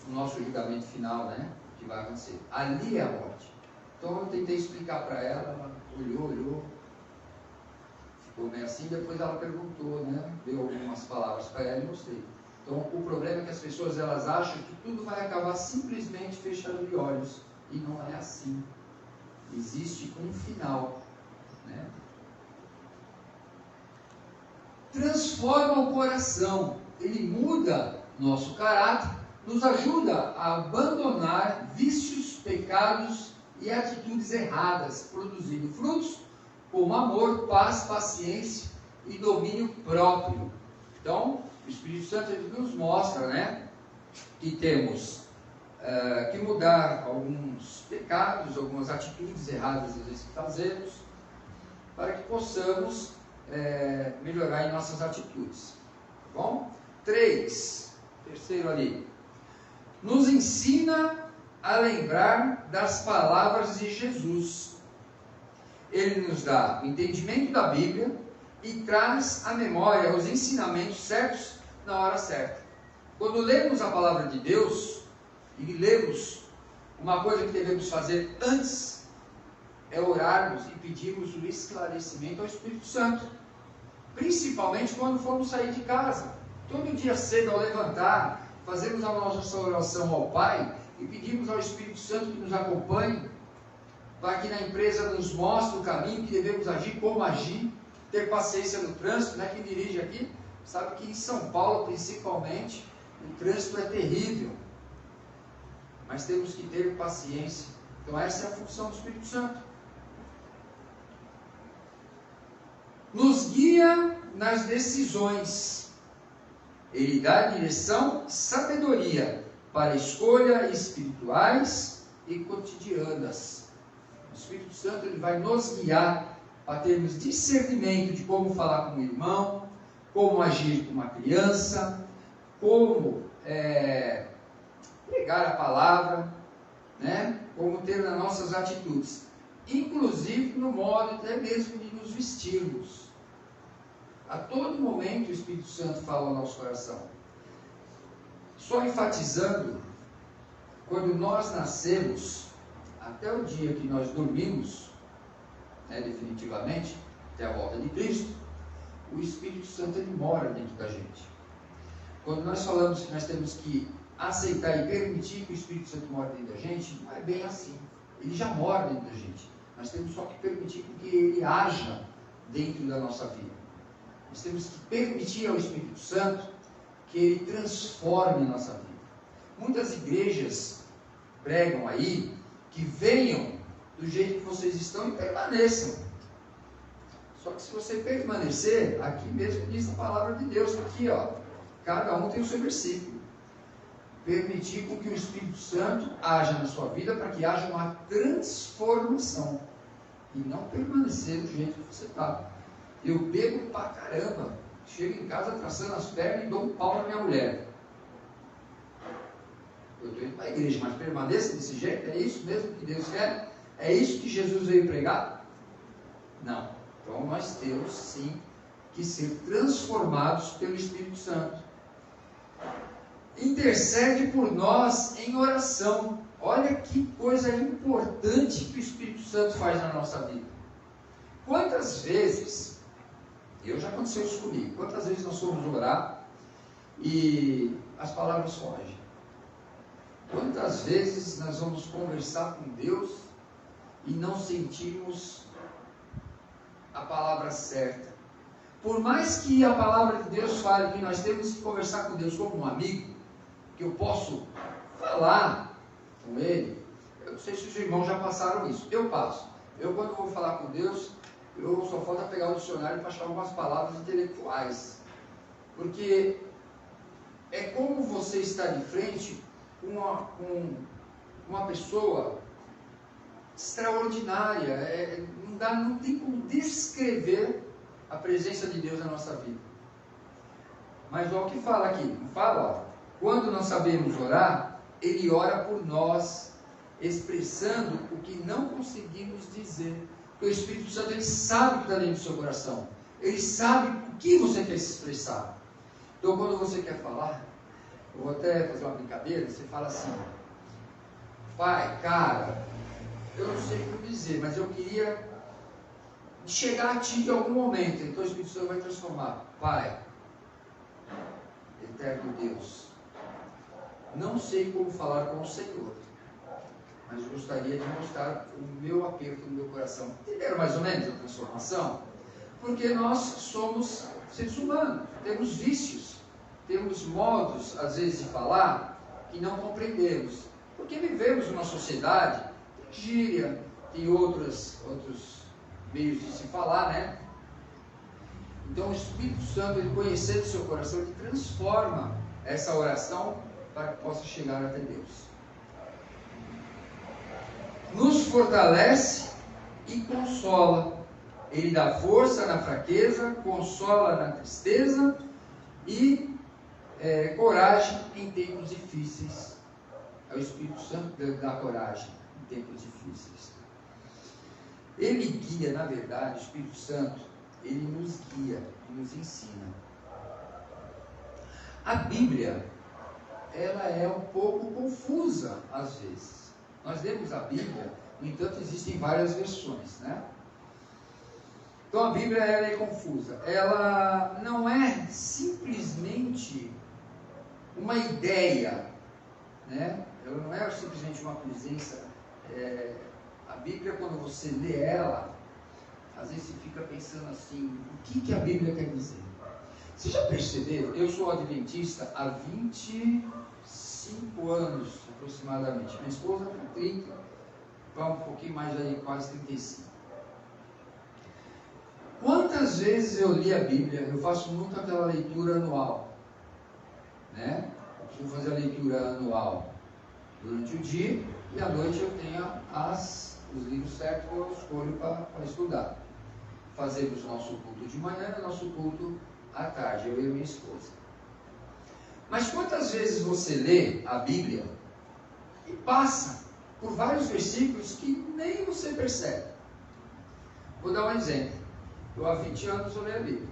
o nosso julgamento final, né, que vai acontecer. Ali é a morte. Então eu tentei explicar para ela, ela olhou, ficou meio assim, depois ela perguntou, né, deu algumas palavras para ela e mostrei. Então o problema é que as pessoas elas acham que tudo vai acabar simplesmente fechando de olhos, e não é assim. Existe um final, né? Transforma o coração, ele muda nosso caráter, nos ajuda a abandonar vícios, pecados e atitudes erradas, produzindo frutos como amor, paz, paciência e domínio próprio. Então, o Espírito Santo ele nos mostra, né, que temos que mudar alguns pecados, algumas atitudes erradas às vezes que fazemos, para que possamos melhorar em nossas atitudes. Tá bom? 3, terceiro ali, nos ensina a lembrar das palavras de Jesus. Ele nos dá o entendimento da Bíblia e traz à memória os ensinamentos certos na hora certa. Quando lemos a palavra de Deus e lemos uma coisa que devemos fazer antes, é orarmos e pedirmos o esclarecimento ao Espírito Santo, principalmente quando formos sair de casa. Todo dia cedo ao levantar, fazemos a nossa oração ao Pai e pedimos ao Espírito Santo que nos acompanhe, para que na empresa nos mostre o caminho que devemos agir, como agir, ter paciência no trânsito, né? Quem dirige aqui sabe que em São Paulo, principalmente, o trânsito é terrível, mas temos que ter paciência. Então essa é a função do Espírito Santo. Nos guia nas decisões. Ele dá direção e sabedoria para escolhas espirituais e cotidianas. O Espírito Santo ele vai nos guiar para termos discernimento de como falar com o irmão, como agir com uma criança, como pregar a palavra, né? Como ter nas nossas atitudes, inclusive no modo até mesmo de nos vestirmos. A todo momento o Espírito Santo fala ao nosso coração. Só enfatizando, quando nós nascemos, até o dia que nós dormimos, né, definitivamente, até a volta de Cristo, o Espírito Santo ele mora dentro da gente. Quando nós falamos que nós temos que aceitar e permitir que o Espírito Santo mora dentro da gente, não é bem assim. Ele já mora dentro da gente. Nós temos só que permitir que ele haja dentro da nossa vida. Nós temos que permitir ao Espírito Santo que ele transforme a nossa vida. Muitas igrejas pregam aí que venham do jeito que vocês estão e permaneçam. Só que se você permanecer, aqui mesmo diz a palavra de Deus, aqui ó, cada um tem o seu versículo. Permitir com que o Espírito Santo haja na sua vida para que haja uma transformação e não permanecer do jeito que você está. Eu bebo pra caramba, chego em casa traçando as pernas e dou um pau na minha mulher. Eu estou indo para a igreja, mas permaneça desse jeito? É isso mesmo que Deus quer? É isso que Jesus veio pregar? Não. Então nós temos sim que ser transformados pelo Espírito Santo. Intercede por nós em oração. Olha que coisa importante que o Espírito Santo faz na nossa vida. Quantas vezes, já aconteceu isso comigo, quantas vezes nós fomos orar e as palavras fogem? Quantas vezes nós vamos conversar com Deus e não sentimos a palavra certa? Por mais que a palavra de Deus fale que nós temos que conversar com Deus como um amigo, que eu posso falar com Ele, eu não sei se os irmãos já passaram isso, eu passo. Eu, quando vou falar com Deus, eu só falta pegar o dicionário para achar algumas palavras intelectuais, porque é como você está de frente com uma pessoa extraordinária, não tem como descrever a presença de Deus na nossa vida. Mas olha o que fala aqui, não fala? Ó, quando não sabemos orar, Ele ora por nós, expressando o que não conseguimos dizer. Porque o Espírito Santo, Ele sabe o que está dentro do seu coração. Ele sabe o que você quer se expressar. Então, quando você quer falar, eu vou até fazer uma brincadeira, você fala assim: Pai, cara, eu não sei o que dizer, mas eu queria chegar a Ti em algum momento. Então o Espírito Santo vai transformar. Pai, eterno Deus, não sei como falar com o Senhor, mas gostaria de mostrar o meu aperto no meu coração. Entenderam mais ou menos a transformação? Porque nós somos seres humanos, temos vícios, temos modos, às vezes, de falar que não compreendemos. Porque vivemos numa sociedade, tem gíria, tem outros meios de se falar, né? Então o Espírito Santo, Ele conhecendo o seu coração, Ele transforma essa oração para que possa chegar até Deus. Nos fortalece e consola. Ele dá força na fraqueza, consola na tristeza e coragem em tempos difíceis. É o Espírito Santo que dá coragem em tempos difíceis. Ele guia, na verdade, o Espírito Santo, ele nos guia e nos ensina. A Bíblia, ela é um pouco confusa às vezes. Nós lemos a Bíblia, no entanto, existem várias versões, né? Então a Bíblia, ela é confusa. Ela não é simplesmente uma ideia, né? Ela não é simplesmente uma presença. A Bíblia, quando você lê ela, às vezes você fica pensando assim: o que a Bíblia quer dizer? Você já percebeu? Eu sou adventista há 25 anos aproximadamente. Minha esposa tem 30, vai um pouquinho mais aí, quase 35. Quantas vezes eu li a Bíblia? Eu faço muito aquela leitura anual, né? Eu preciso fazer a leitura anual durante o dia e à noite eu tenho os livros certos que eu escolho para estudar. Fazemos nosso culto de manhã e nosso culto à tarde, eu e minha esposa. Mas quantas vezes você lê a Bíblia e passa por vários versículos que nem você percebe? Vou dar um exemplo. Eu há 20 anos eu leio a Bíblia.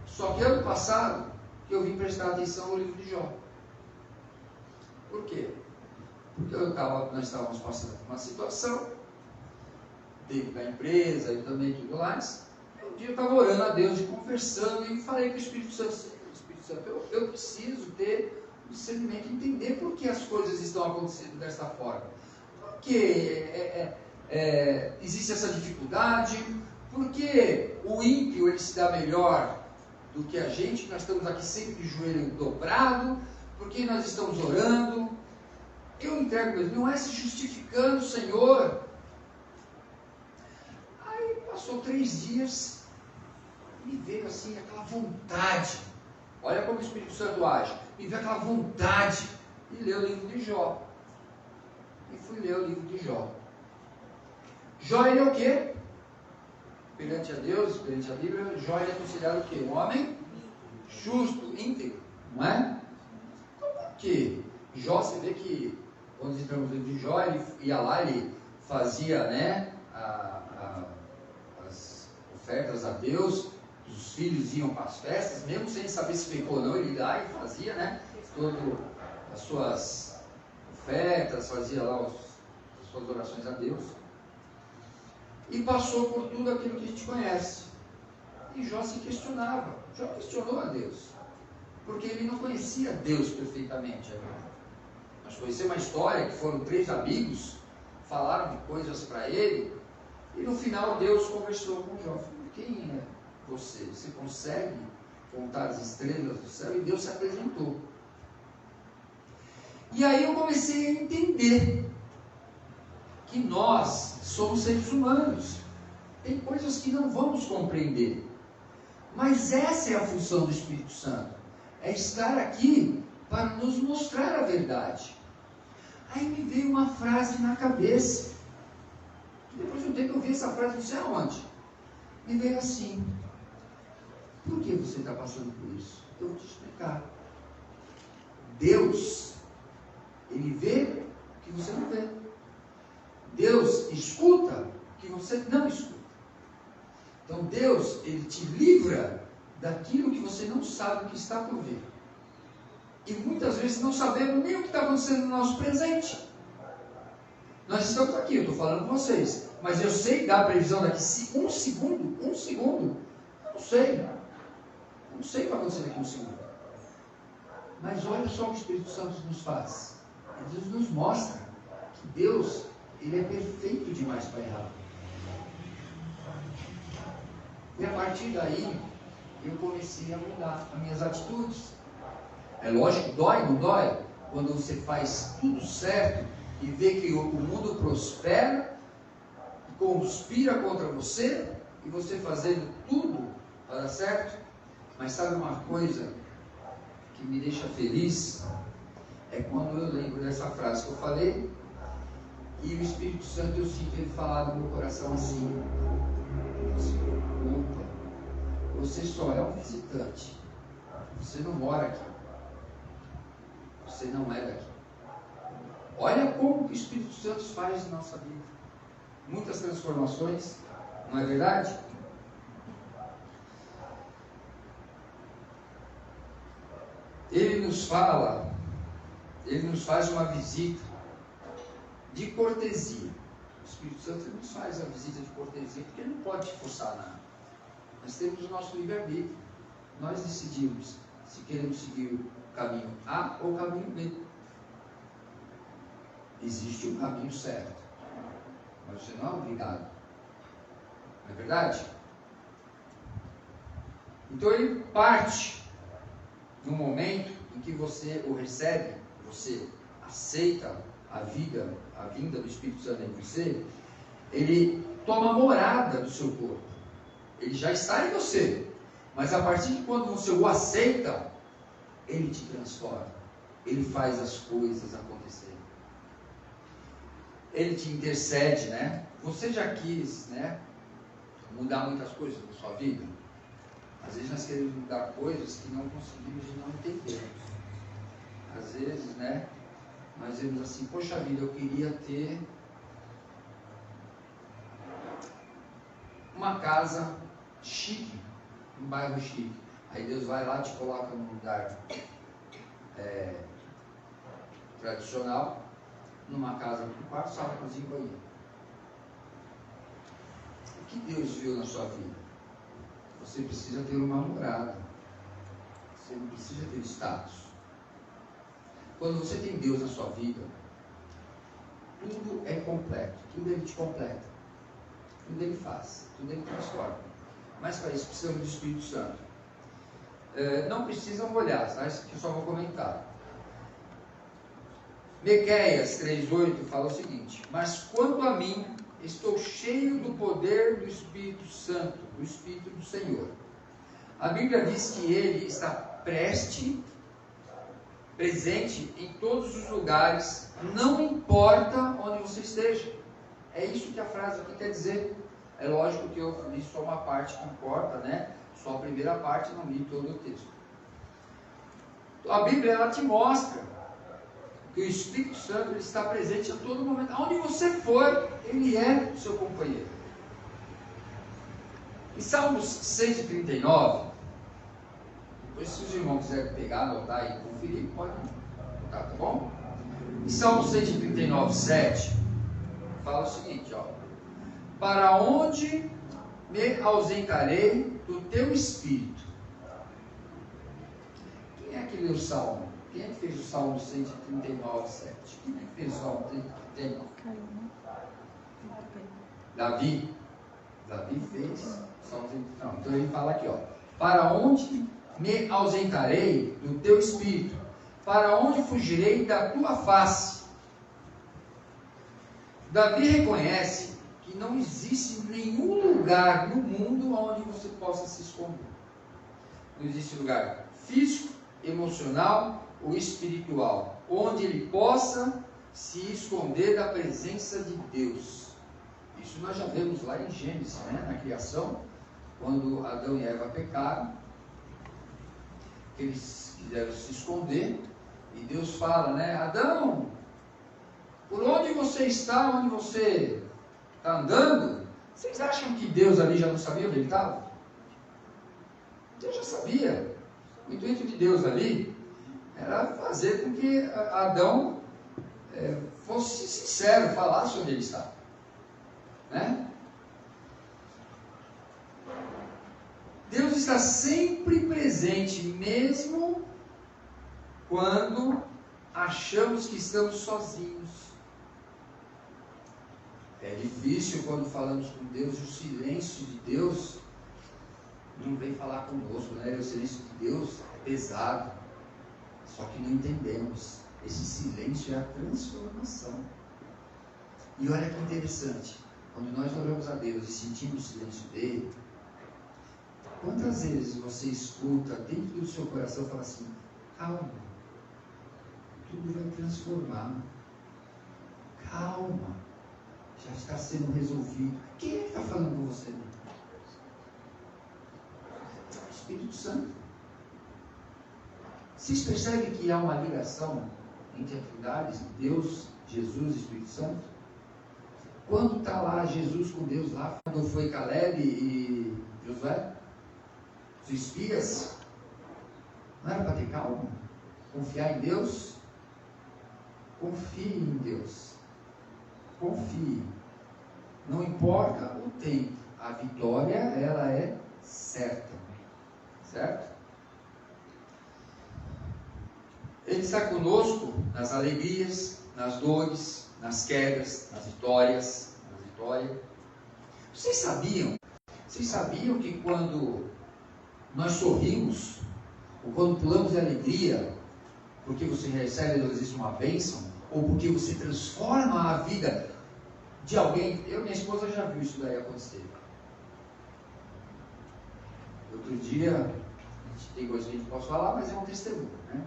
Só que ano passado que eu vim prestar atenção no livro de Jó. Por quê? Porque nós estávamos passando por uma situação dentro da empresa e também tudo mais. Um dia eu estava orando a Deus e conversando e falei com o Espírito Santo, eu preciso ter discernimento, entender por que as coisas estão acontecendo dessa forma. Por que existe essa dificuldade? Por que o ímpio ele se dá melhor do que a gente? Nós estamos aqui sempre de joelho dobrado. Por que nós estamos orando? Eu entrego mesmo, não é se justificando, Senhor. Aí passou 3 dias, me veio assim aquela vontade. Olha como o Espírito Santo age. Me veio aquela vontade de ler o livro de Jó. E fui ler o livro de Jó. Jó, ele é o quê? Perante a Deus, perante a Bíblia, Jó é considerado o quê? Um homem justo, íntegro, não é? Então por quê? Jó, você vê que quando entramos no livro de Jó, ele ia lá, ele fazia, né, as ofertas a Deus, os filhos iam para as festas, mesmo sem saber se pecou ou não, ele ia lá e fazia, né, todas as suas ofertas, fazia lá as suas orações a Deus. E passou por tudo aquilo que a gente conhece. E Jó se questionava. Jó questionou a Deus. Porque ele não conhecia Deus perfeitamente. Mas conheceu uma história que foram 3 amigos, falaram de coisas para ele, e no final Deus conversou com Jó. Falou, quem é você? Você consegue contar as estrelas do céu? E Deus se apresentou. E aí eu comecei a entender que nós somos seres humanos. Tem coisas que não vamos compreender. Mas essa é a função do Espírito Santo. É estar aqui para nos mostrar a verdade. Aí me veio uma frase na cabeça. Depois de um tempo eu vi essa frase, não sei aonde. Me veio assim. Por que você está passando por isso? Eu vou te explicar. Deus, Ele vê o que você não vê. Deus escuta o que você não escuta. Então Deus, Ele te livra daquilo que você não sabe o que está por vir. E muitas vezes não sabemos nem o que está acontecendo no nosso presente. Nós estamos aqui, eu estou falando com vocês, mas eu sei dar a previsão daqui um segundo, eu não sei. Eu não sei o que vai acontecer daqui um segundo. Mas olha só o que o Espírito Santo nos faz. Ele nos mostra que Deus, Ele é perfeito demais para errar. E a partir daí, eu comecei a mudar as minhas atitudes. É lógico, dói, não dói? Quando você faz tudo certo e vê que o mundo prospera, conspira contra você, e você fazendo tudo para dar certo. Mas sabe uma coisa que me deixa feliz? É quando eu lembro dessa frase que eu falei, e o Espírito Santo, eu sinto Ele falar no meu coração assim: não se preocupa, você só é um visitante, você não mora aqui, você não é daqui. Olha como o Espírito Santo faz na nossa vida, muitas transformações, não é verdade? Ele nos fala, Ele nos faz uma visita de cortesia. O Espírito Santo nos faz a visita de cortesia, porque Ele não pode te forçar nada. Nós temos o nosso livre-arbítrio. Nós decidimos se queremos seguir o caminho A ou o caminho B. Existe um caminho certo, mas você não é obrigado. Não é verdade? Então Ele parte no momento em que você o recebe, você aceita a vinda do Espírito Santo em você, Ele toma morada do seu corpo. Ele já está em você. Mas a partir de quando você o aceita, Ele te transforma. Ele faz as coisas acontecerem. Ele te intercede, né? Você já quis, né, mudar muitas coisas na sua vida? Às vezes nós queremos mudar coisas que não conseguimos e não entendemos. Às vezes, né, nós vemos assim: poxa vida, eu queria ter uma casa chique, um bairro chique. Aí Deus vai lá e te coloca num lugar tradicional, numa casa com quarto, sala, cozinha e banheiro. O que Deus viu na sua vida? Você precisa ter uma morada. Você não precisa ter status. Quando você tem Deus na sua vida, tudo é completo, tudo Ele te completa, tudo Ele faz, tudo Ele transforma. Mas para isso precisamos do Espírito Santo. Não precisam olhar, tá? Isso aqui eu só vou comentar. Miqueias 3,8 fala o seguinte: mas quanto a mim, estou cheio do poder do Espírito Santo, do Espírito do Senhor. A Bíblia diz que Ele está presente em todos os lugares, não importa onde você esteja. É isso que a frase aqui quer dizer. É lógico que eu li só uma parte que importa, né? Só a primeira parte, não li todo o texto. A Bíblia, ela te mostra que o Espírito Santo ele está presente a todo momento. Aonde você for, ele é o seu companheiro. Em Salmos 139, depois se os irmãos quiserem pegar, anotar e conferir, pode anotar, tá bom? Em Salmos 139, 7, fala o seguinte, ó. Para onde me ausentarei do teu Espírito? Quem é que leu o Salmo? Quem é que fez o Salmo 139, 7? Quem é que fez o Salmo 139? Davi. Davi fez o Salmo 139. Então ele fala aqui, ó. Para onde me ausentarei do teu Espírito? Para onde fugirei da tua face? Davi reconhece que não existe nenhum lugar no mundo onde você possa se esconder. Não existe lugar físico, emocional ou espiritual, onde ele possa se esconder da presença de Deus. Isso nós já vemos lá em Gênesis, né? Na criação, quando Adão e Eva pecaram, que eles quiseram se esconder, e Deus fala, né? Adão, por onde você está, onde você está andando? Vocês acham que Deus ali já não sabia onde ele estava? Deus já sabia. O intuito de Deus ali era fazer com que Adão fosse sincero, falasse onde ele estava. Né? Deus está sempre presente, mesmo quando achamos que estamos sozinhos. É difícil quando falamos com Deus, o silêncio de Deus não vem falar conosco, né? O silêncio de Deus é pesado, só que não entendemos. Esse silêncio é a transformação. E olha que interessante, quando nós oramos a Deus e sentimos o silêncio dele, quantas vezes você escuta dentro do seu coração e fala assim, calma, tudo vai transformar, calma, já está sendo resolvido. Quem é que está falando com você? O Espírito Santo. Vocês percebem que há uma ligação entre a Trindade, Deus, Jesus e Espírito Santo? Quando está lá Jesus com Deus lá, quando foi Caleb e Josué, os espias, não era para ter calma? Confiar em Deus? Confie em Deus. Confie. Não importa o tempo, a vitória ela é certa. Certo? Ele está conosco nas alegrias, nas dores, nas quedas, nas vitórias, na vitória. Vocês sabiam que quando nós sorrimos, ou quando pulamos de alegria, porque você recebe, às vezes, uma bênção, ou porque você transforma a vida de alguém? Eu e minha esposa já viu isso daí acontecer. Outro dia, tem coisa que a gente pode falar, mas é um testemunho, né?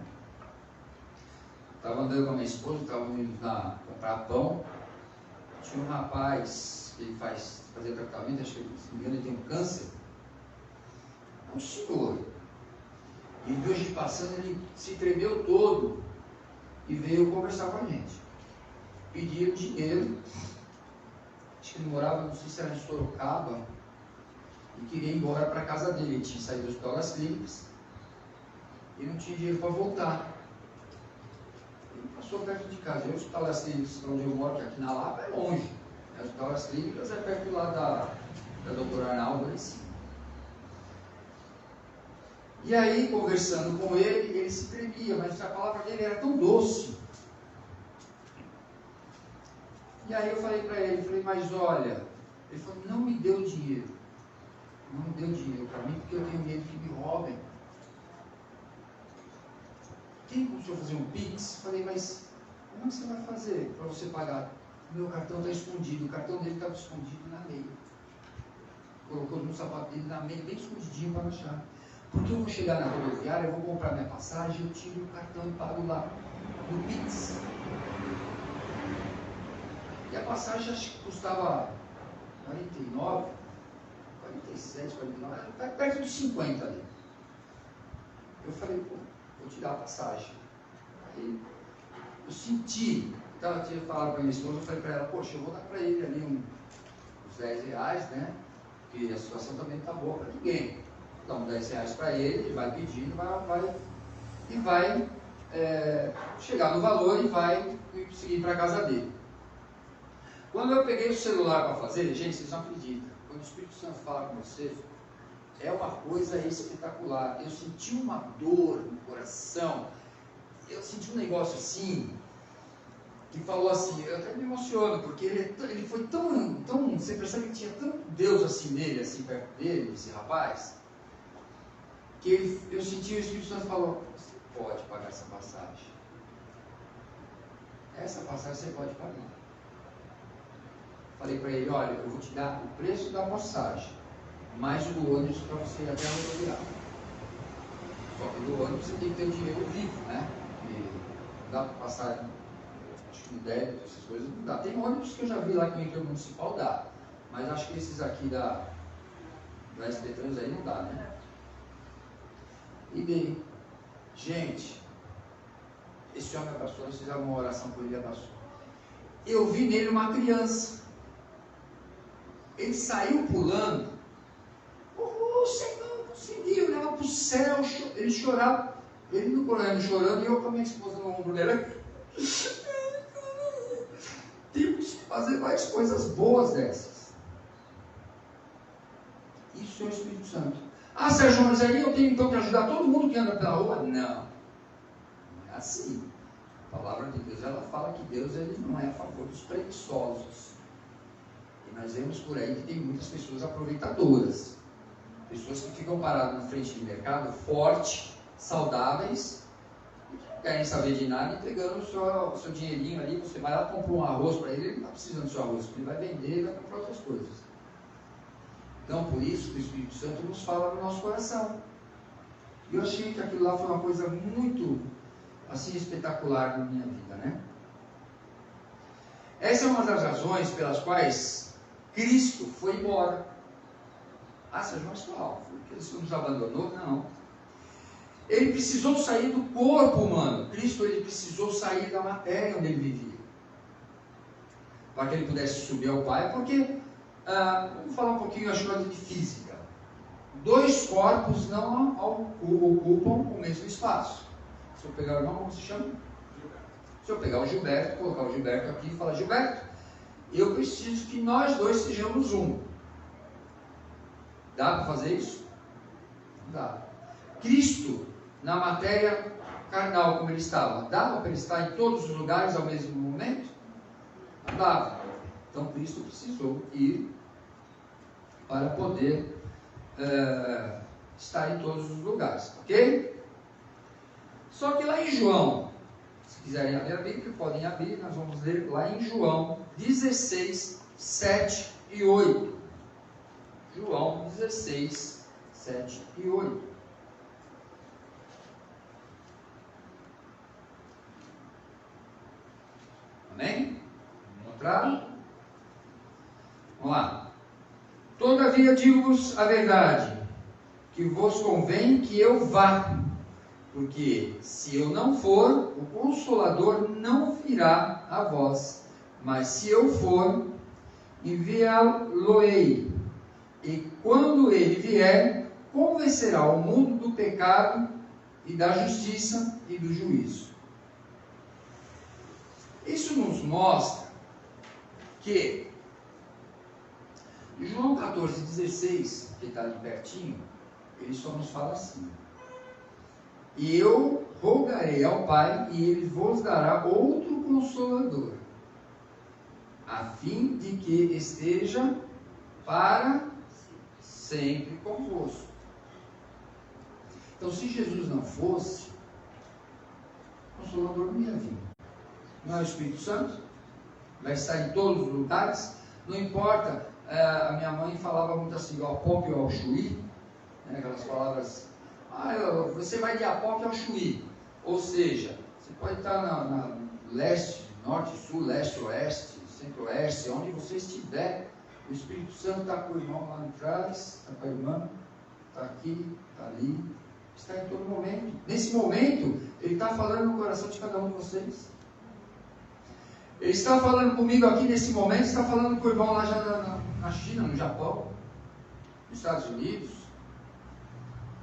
Estava andando com a minha esposa, estávamos indo comprar pão. Tinha um rapaz que ele fazia tratamento, acho que, se não me engano, ele tem um câncer. Um senhor. E viu a gente passando, ele se tremeu todo e veio conversar com a gente. Pediram dinheiro. Acho que ele morava, não sei se era em Sorocaba, e queria ir embora para a casa dele. Ele tinha saído do Hospital das Clínicas e não tinha dinheiro para voltar. Ele passou perto de casa. O Hospital das Clínicas, onde eu moro, que aqui na Lapa, é longe. O Hospital das Clínicas é perto lá da doutora Arnaldo, ali em cima. E aí, conversando com ele, ele se tremia, mas a palavra dele era tão doce. E aí eu falei para ele, mas olha, ele falou, não me deu dinheiro. Não me deu dinheiro para mim, porque eu tenho medo que me roubem. Tem como o senhor fazer um Pix? Eu falei, mas como você vai fazer para você pagar? O meu cartão está escondido, o cartão dele estava escondido na meia. Colocou no sapato dele na meia, bem escondidinho para achar. Porque eu vou chegar na rodoviária, eu vou comprar minha passagem, eu tiro o cartão e pago lá no Pix. E a passagem acho que custava 49, 47, 49, perto dos 50 ali. Eu falei, pô, vou tirar a passagem. Aí eu senti, então eu tinha falado para minha esposa, eu falei para ela, poxa, eu vou dar para ele ali uns 10 reais, né? Porque a situação também não está boa para ninguém. Dá uns 10 reais para ele vai pedindo, vai chegar no valor e vai seguir para a casa dele. Quando eu peguei o celular para fazer, gente, vocês não acreditam, quando o Espírito Santo fala com você, é uma coisa espetacular. Eu senti uma dor no coração, eu senti um negócio assim, que falou assim, eu até me emociono, porque ele foi tão, você percebe que tinha tanto Deus assim nele, assim perto dele, esse rapaz, que eu senti o Espírito Santo falou, você pode pagar essa passagem. Essa passagem você pode pagar. Falei para ele, olha, eu vou te dar o preço da passagem, mais o do ônibus para você ir até a rodoviária. Só que do ônibus você tem que ter o dinheiro vivo, né? E não dá para passar, acho que no débito, essas coisas, não dá. Tem ônibus que eu já vi lá que o intermunicipal dá, mas acho que esses aqui da SP Trans aí não dá, né? E dei. Gente, esse homem abraçou, nós fizemos uma oração por ele, abraçou. Eu vi nele uma criança. Ele saiu pulando. Oh, Senhor, consegui, eu olhava para o céu, ele chorava. Ele no correndo chorando e eu com a minha esposa no ombro dela. Temos que fazer mais coisas boas dessas. Isso é o Espírito Santo. Ah, Sérgio, mas aí eu tenho então que ajudar todo mundo que anda pela rua? Não. Não é assim. A palavra de Deus, ela fala que Deus ele não é a favor dos preguiçosos. E nós vemos por aí que tem muitas pessoas aproveitadoras. Pessoas que ficam paradas na frente do mercado, fortes, saudáveis, e que não querem saber de nada, entregando o seu dinheirinho ali. Você vai lá, compra um arroz para ele, ele não está precisando do seu arroz, ele vai vender e vai comprar outras coisas. Então, por isso que o Espírito Santo nos fala no nosso coração. E eu achei que aquilo lá foi uma coisa muito, assim, espetacular na minha vida, né? Essa é uma das razões pelas quais Cristo foi embora. Ah, Sérgio, mas qual? Foi porque Ele nos abandonou? Não. Ele precisou sair do corpo humano. Cristo, ele precisou sair da matéria onde ele vivia. Para que ele pudesse subir ao Pai, porque... vamos falar um pouquinho, acho que de física. Dois corpos não ocupam o mesmo espaço. Se eu pegar o irmão, como se chama? Se eu pegar o Gilberto, colocar o Gilberto aqui e falar, Gilberto, eu preciso que nós dois sejamos um. Dá para fazer isso? Não dá. Cristo, na matéria carnal como ele estava, dava para ele estar em todos os lugares ao mesmo momento? Não dava. Então Cristo precisou ir para poder estar em todos os lugares, ok? Só que lá em João, se quiserem abrir a Bíblia, podem abrir, nós vamos ler lá em João 16, 7 e 8. João 16, 7 e 8. Amém? Encontrar? Vamos lá. Todavia digo-vos a verdade, que vos convém que eu vá, porque se eu não for, o Consolador não virá a vós, mas se eu for, enviá-lo-ei, e quando ele vier, convencerá o mundo do pecado e da justiça e do juízo. Isso nos mostra que João 14, 16, que está ali pertinho, ele só nos fala assim: e eu rogarei ao Pai, e ele vos dará outro Consolador, a fim de que esteja para sempre convosco. Então, se Jesus não fosse, o Consolador não ia vir. Não é o Espírito Santo? Vai estar em todos os lugares. Não importa, a minha mãe falava muito assim, ao Apoque ou ao Chuí, né, aquelas palavras, você vai de Apoque ao Chuí. Ou seja, você pode estar na leste, norte, sul, leste, oeste, centro-oeste, onde você estiver, o Espírito Santo está com o irmão lá atrás, está com a irmã, está aqui, está ali, está em todo momento. Nesse momento, ele está falando no coração de cada um de vocês. Ele está falando comigo aqui nesse momento, está falando com o irmão lá já na China, no Japão, nos Estados Unidos.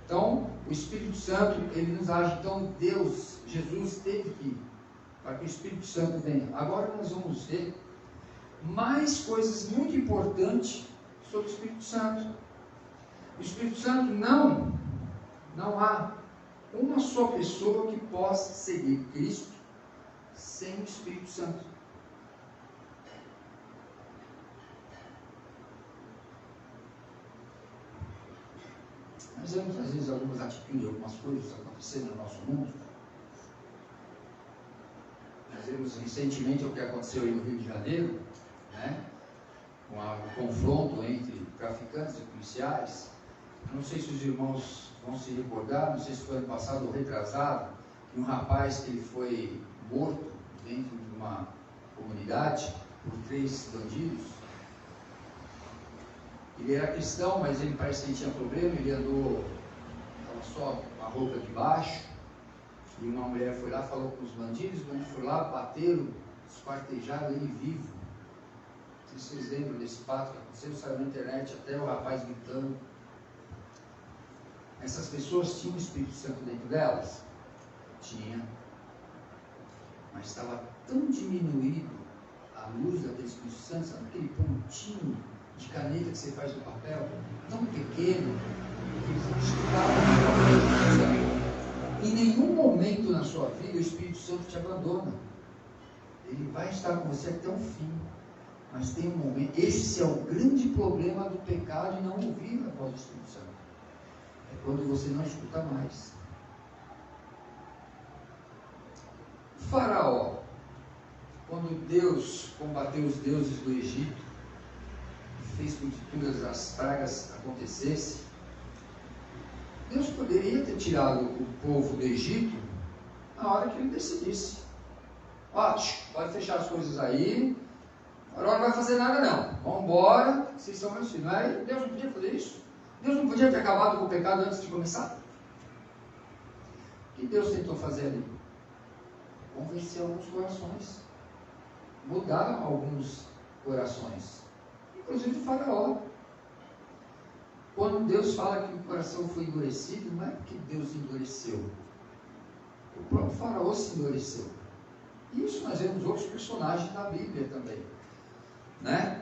Então, o Espírito Santo, ele nos age. Então, Deus, Jesus teve que ir para que o Espírito Santo venha. Agora nós vamos ver mais coisas muito importantes sobre o Espírito Santo. O Espírito Santo não há uma só pessoa que possa seguir Cristo sem o Espírito Santo. Nós vemos às vezes algumas atitudes, algumas coisas acontecendo no nosso mundo. Nós vemos recentemente o que aconteceu aí no Rio de Janeiro, né? Com o confronto entre traficantes e policiais. Eu não sei se os irmãos vão se recordar, não sei se foi ano passado ou retrasado, que um rapaz que ele foi morto dentro de uma comunidade por 3 bandidos. Ele era cristão, mas ele parece que ele tinha problema, ele andou, estava só com a roupa de baixo, e uma mulher foi lá, falou com os bandidos foram lá, bateram, esquartejaram ele vivo. Não sei se vocês lembram desse fato que aconteceu, saiu na internet, até o rapaz gritando. Essas pessoas tinham o Espírito Santo dentro delas? Tinha. Mas estava tão diminuído a luz daquele Espírito Santo, sabe aquele pontinho de caneta que você faz no papel, tão pequeno, que eles estudavam. Em nenhum momento na sua vida o Espírito Santo te abandona. Ele vai estar com você até o fim. Mas tem um momento, esse é o grande problema do pecado e não ouvir a voz do Espírito Santo. É quando você não escuta mais. O Faraó, quando Deus combateu os deuses do Egito, fez com que todas as pragas acontecessem, Deus poderia ter tirado o povo do Egito na hora que ele decidisse. Ó, pode fechar as coisas aí, o Faraó não vai fazer nada não, vamos embora, vocês são meus filhos. Mas Deus não podia fazer isso? Deus não podia ter acabado com o pecado antes de começar? O que Deus tentou fazer ali? Convencer alguns corações, mudar alguns corações, inclusive o Faraó. Quando Deus fala que o coração foi endurecido, não é porque Deus endureceu. O próprio Faraó se endureceu. E isso nós vemos outros personagens da Bíblia também, né?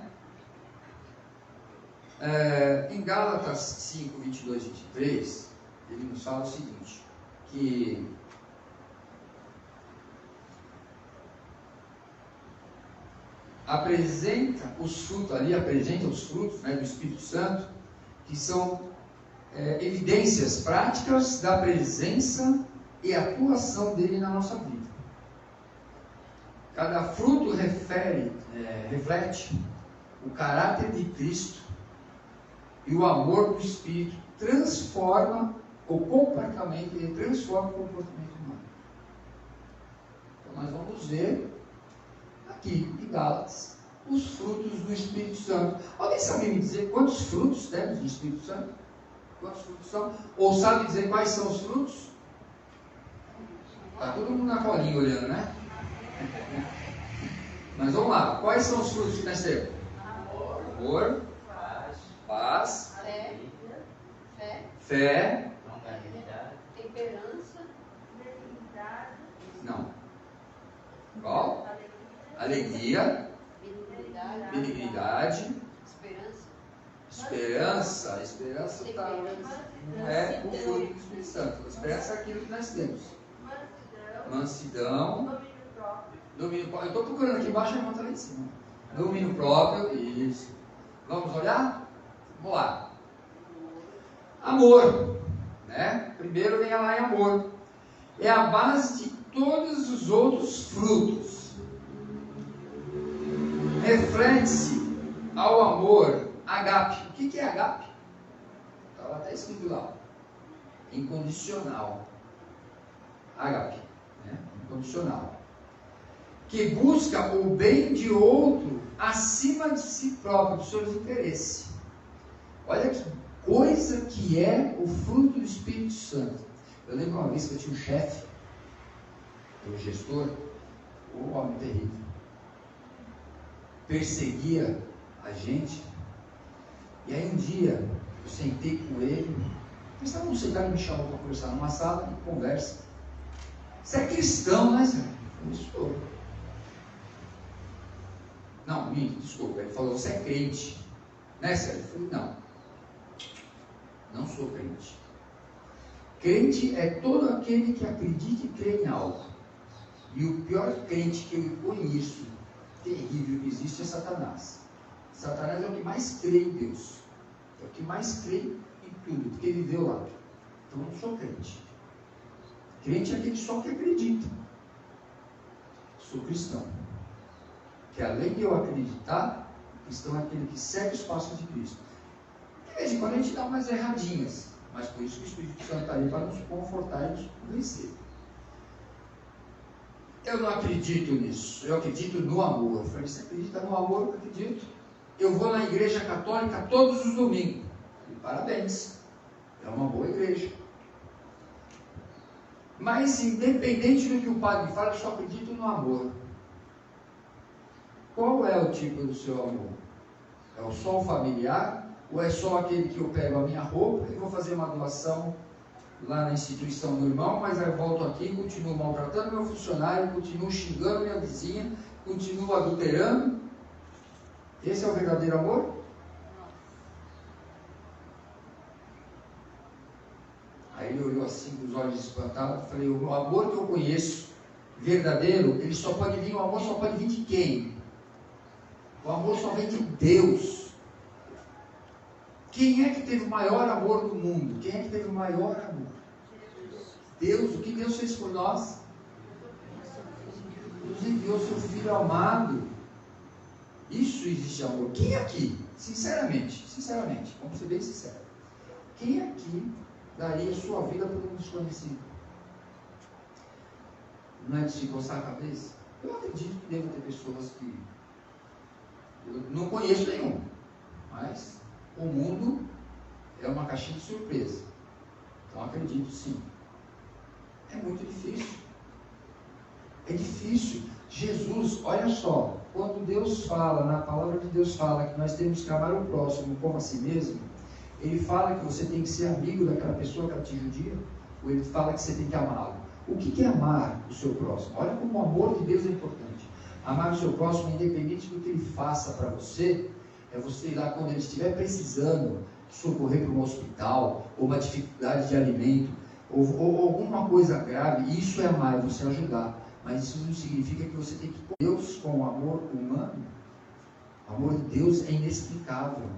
Em Gálatas 5, 22 e 23, ele nos fala o seguinte, que apresenta os frutos, né, do Espírito Santo, que são evidências práticas da presença e atuação dele na nossa vida. Cada fruto reflete o caráter de Cristo e o amor do Espírito transforma o comportamento humano. Então nós vamos ver aqui em Gálatas os frutos do Espírito Santo. Alguém sabe me dizer quantos frutos temos do Espírito Santo? Quantos frutos são? Ou sabe dizer quais são os frutos? Está todo mundo na colinha olhando, né? Mas vamos lá, quais são os frutos que nós temos? Amor, paz, fé, temperança, não. Qual? Alegria, benignidade, esperança tá, não é o fruto do Espírito Santo. A esperança é aquilo que nós temos. Mansidão, domínio próprio. Eu estou procurando aqui embaixo, a irmã está lá em cima. Domínio próprio, isso. Vamos olhar? Vamos lá. Amor, né? Primeiro vem lá em amor. É a base de todos os outros frutos. Reflete-se ao amor, agape. O que é agape? Estava até escrito lá. Incondicional. Agape, né? Incondicional. Que busca o bem de outro acima de si próprio, dos seus interesses. Olha que coisa que é o fruto do Espírito Santo. Eu lembro uma vez que eu tinha um chefe, um gestor, um homem terrível. perseguia a gente. E aí um dia eu sentei com ele, eles estavam sentados e me chamou para conversar numa sala de conversa. Você é cristão, né, Zé? Eu sou. Não, desculpa. Ele falou, você é crente, né, Sérgio? Eu falei, não sou crente. Crente é todo aquele que acredita e crê em algo. E o pior crente que eu conheço, terrível que existe, é Satanás. Satanás é o que mais crê em Deus. É o que mais crê em tudo, porque ele viveu lá. Então eu não sou crente. Crente é aquele só que acredita. Sou cristão. Que além de eu acreditar, cristão é aquele que segue os passos de Cristo. De vez em quando a gente dá umas erradinhas, mas por isso que o Espírito Santo está aí para nos confortar e nos convencer. Eu não acredito nisso, eu acredito no amor. Eu falei, você acredita no amor? Eu acredito. Eu vou na igreja católica todos os domingos. E parabéns, é uma boa igreja. Mas independente do que o padre fala, eu só acredito no amor. Qual é o tipo do seu amor? É só o familiar? Ou é só aquele que eu pego a minha roupa e vou fazer uma doação lá na instituição do irmão, mas aí volto aqui e continuo maltratando meu funcionário, continuo xingando minha vizinha, continuo adulterando? Esse é o verdadeiro amor? Aí ele olhou assim com os olhos espantados e falei, o amor que eu conheço, verdadeiro, ele só pode vir, o amor só pode vir de quem? O amor só vem de Deus. Quem é que teve o maior amor do mundo? Quem é que teve o maior amor? Deus. O que Deus fez por nós? Deus enviou seu Filho amado. Isso existe amor. Quem aqui, sinceramente, vamos ser bem sinceros, quem aqui daria sua vida por um desconhecido? Não é de se coçar a cabeça? Eu acredito que deva ter pessoas que eu não conheço nenhum, mas o mundo é uma caixinha de surpresa. Então acredito sim. É muito difícil. É difícil. Jesus, olha só, quando Deus fala, na palavra de Deus fala que nós temos que amar o próximo como a si mesmo, ele fala que você tem que ser amigo daquela pessoa que ela te judia, ou ele fala que você tem que amá-lo. O que é amar o seu próximo? Olha como o amor de Deus é importante. Amar o seu próximo, independente do que ele faça para você, é você ir lá quando ele estiver precisando socorrer para um hospital, ou uma dificuldade de alimento, ou alguma coisa grave. Isso é amar, é você ajudar. Mas isso não significa que você tem que... Deus com o amor humano, o amor de Deus é inexplicável.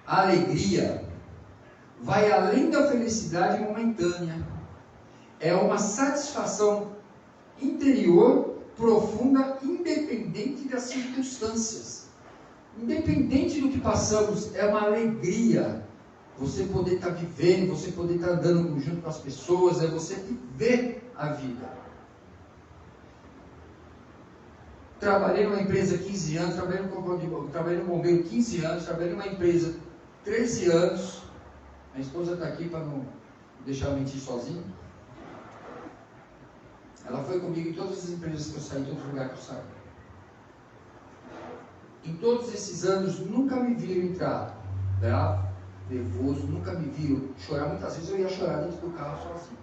A alegria vai além da felicidade momentânea. É uma satisfação interior, profunda, independente das circunstâncias. Independente do que passamos, é uma alegria. Você poder estar vivendo, você poder estar andando junto com as pessoas, é você viver a vida. Trabalhei numa empresa 15 anos, trabalhei no bombeiro 15 anos, trabalhei numa empresa 13 anos. Minha esposa está aqui para não deixar eu mentir sozinho. Ela foi comigo em todas as empresas que eu saí, em todos os lugares que eu saí. Em todos esses anos, nunca me viram entrar bravo, nervoso, nunca me viram chorar. Muitas vezes eu ia chorar dentro do carro sozinho.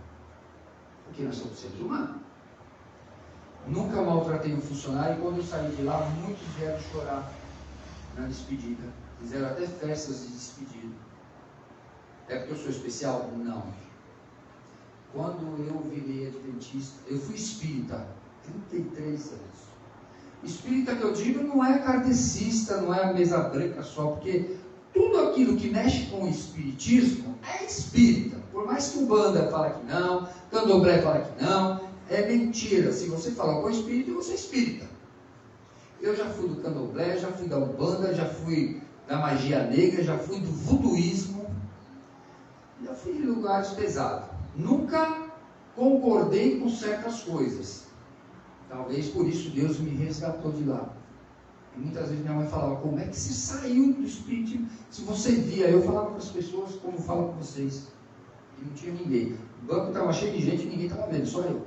Porque nós somos seres humanos. Nunca maltratei um funcionário e quando eu saí de lá, muitos vieram chorar na despedida. Fizeram até festas de despedida. É porque eu sou especial? Não. Quando eu virei adventista, eu fui espírita, 33 anos. Espírita que eu digo não é kardecista, não é mesa branca só, porque tudo aquilo que mexe com o espiritismo é espírita. Por mais que o Umbanda fale que não, Candomblé fale que não, é mentira. Se você falar com espírita, você é espírita. Eu já fui do Candomblé, já fui da Umbanda, já fui da magia negra, já fui do voodooísmo, já fui de lugares pesados. Nunca concordei com certas coisas. Talvez por isso Deus me resgatou de lá. E muitas vezes minha mãe falava, como é que você saiu do espiritismo? Se você via, eu falava para as pessoas como falo com vocês. E não tinha ninguém. O banco estava cheio de gente e ninguém estava vendo, só eu.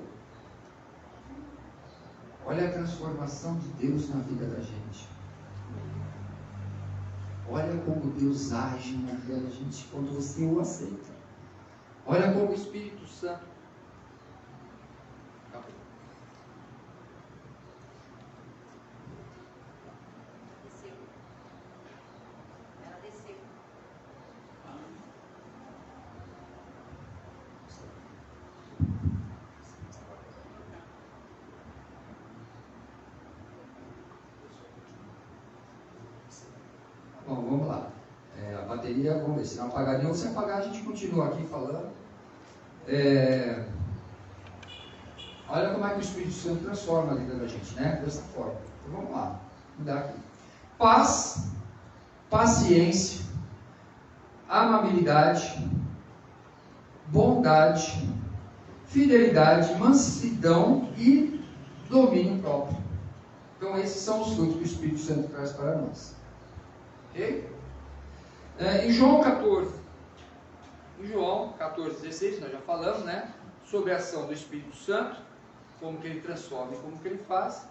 Olha a transformação de Deus na vida da gente. Olha como Deus age na vida da gente quando você o aceita. Olha como o Espírito Santo. Acabou. Desceu. Ela desceu. Bom, vamos lá. A bateria, vamos ver, se não apagar nenhum, se apagar a gente continua aqui falando. Olha como é que o Espírito Santo transforma a vida da gente, né? Dessa forma. Então vamos lá, mudar aqui. Paz, paciência, amabilidade, bondade, fidelidade, mansidão e domínio próprio. Então esses são os frutos que o Espírito Santo traz para nós. Ok? Em João 14,16, nós já falamos, né? Sobre a ação do Espírito Santo, como que ele transforma e como que ele faz,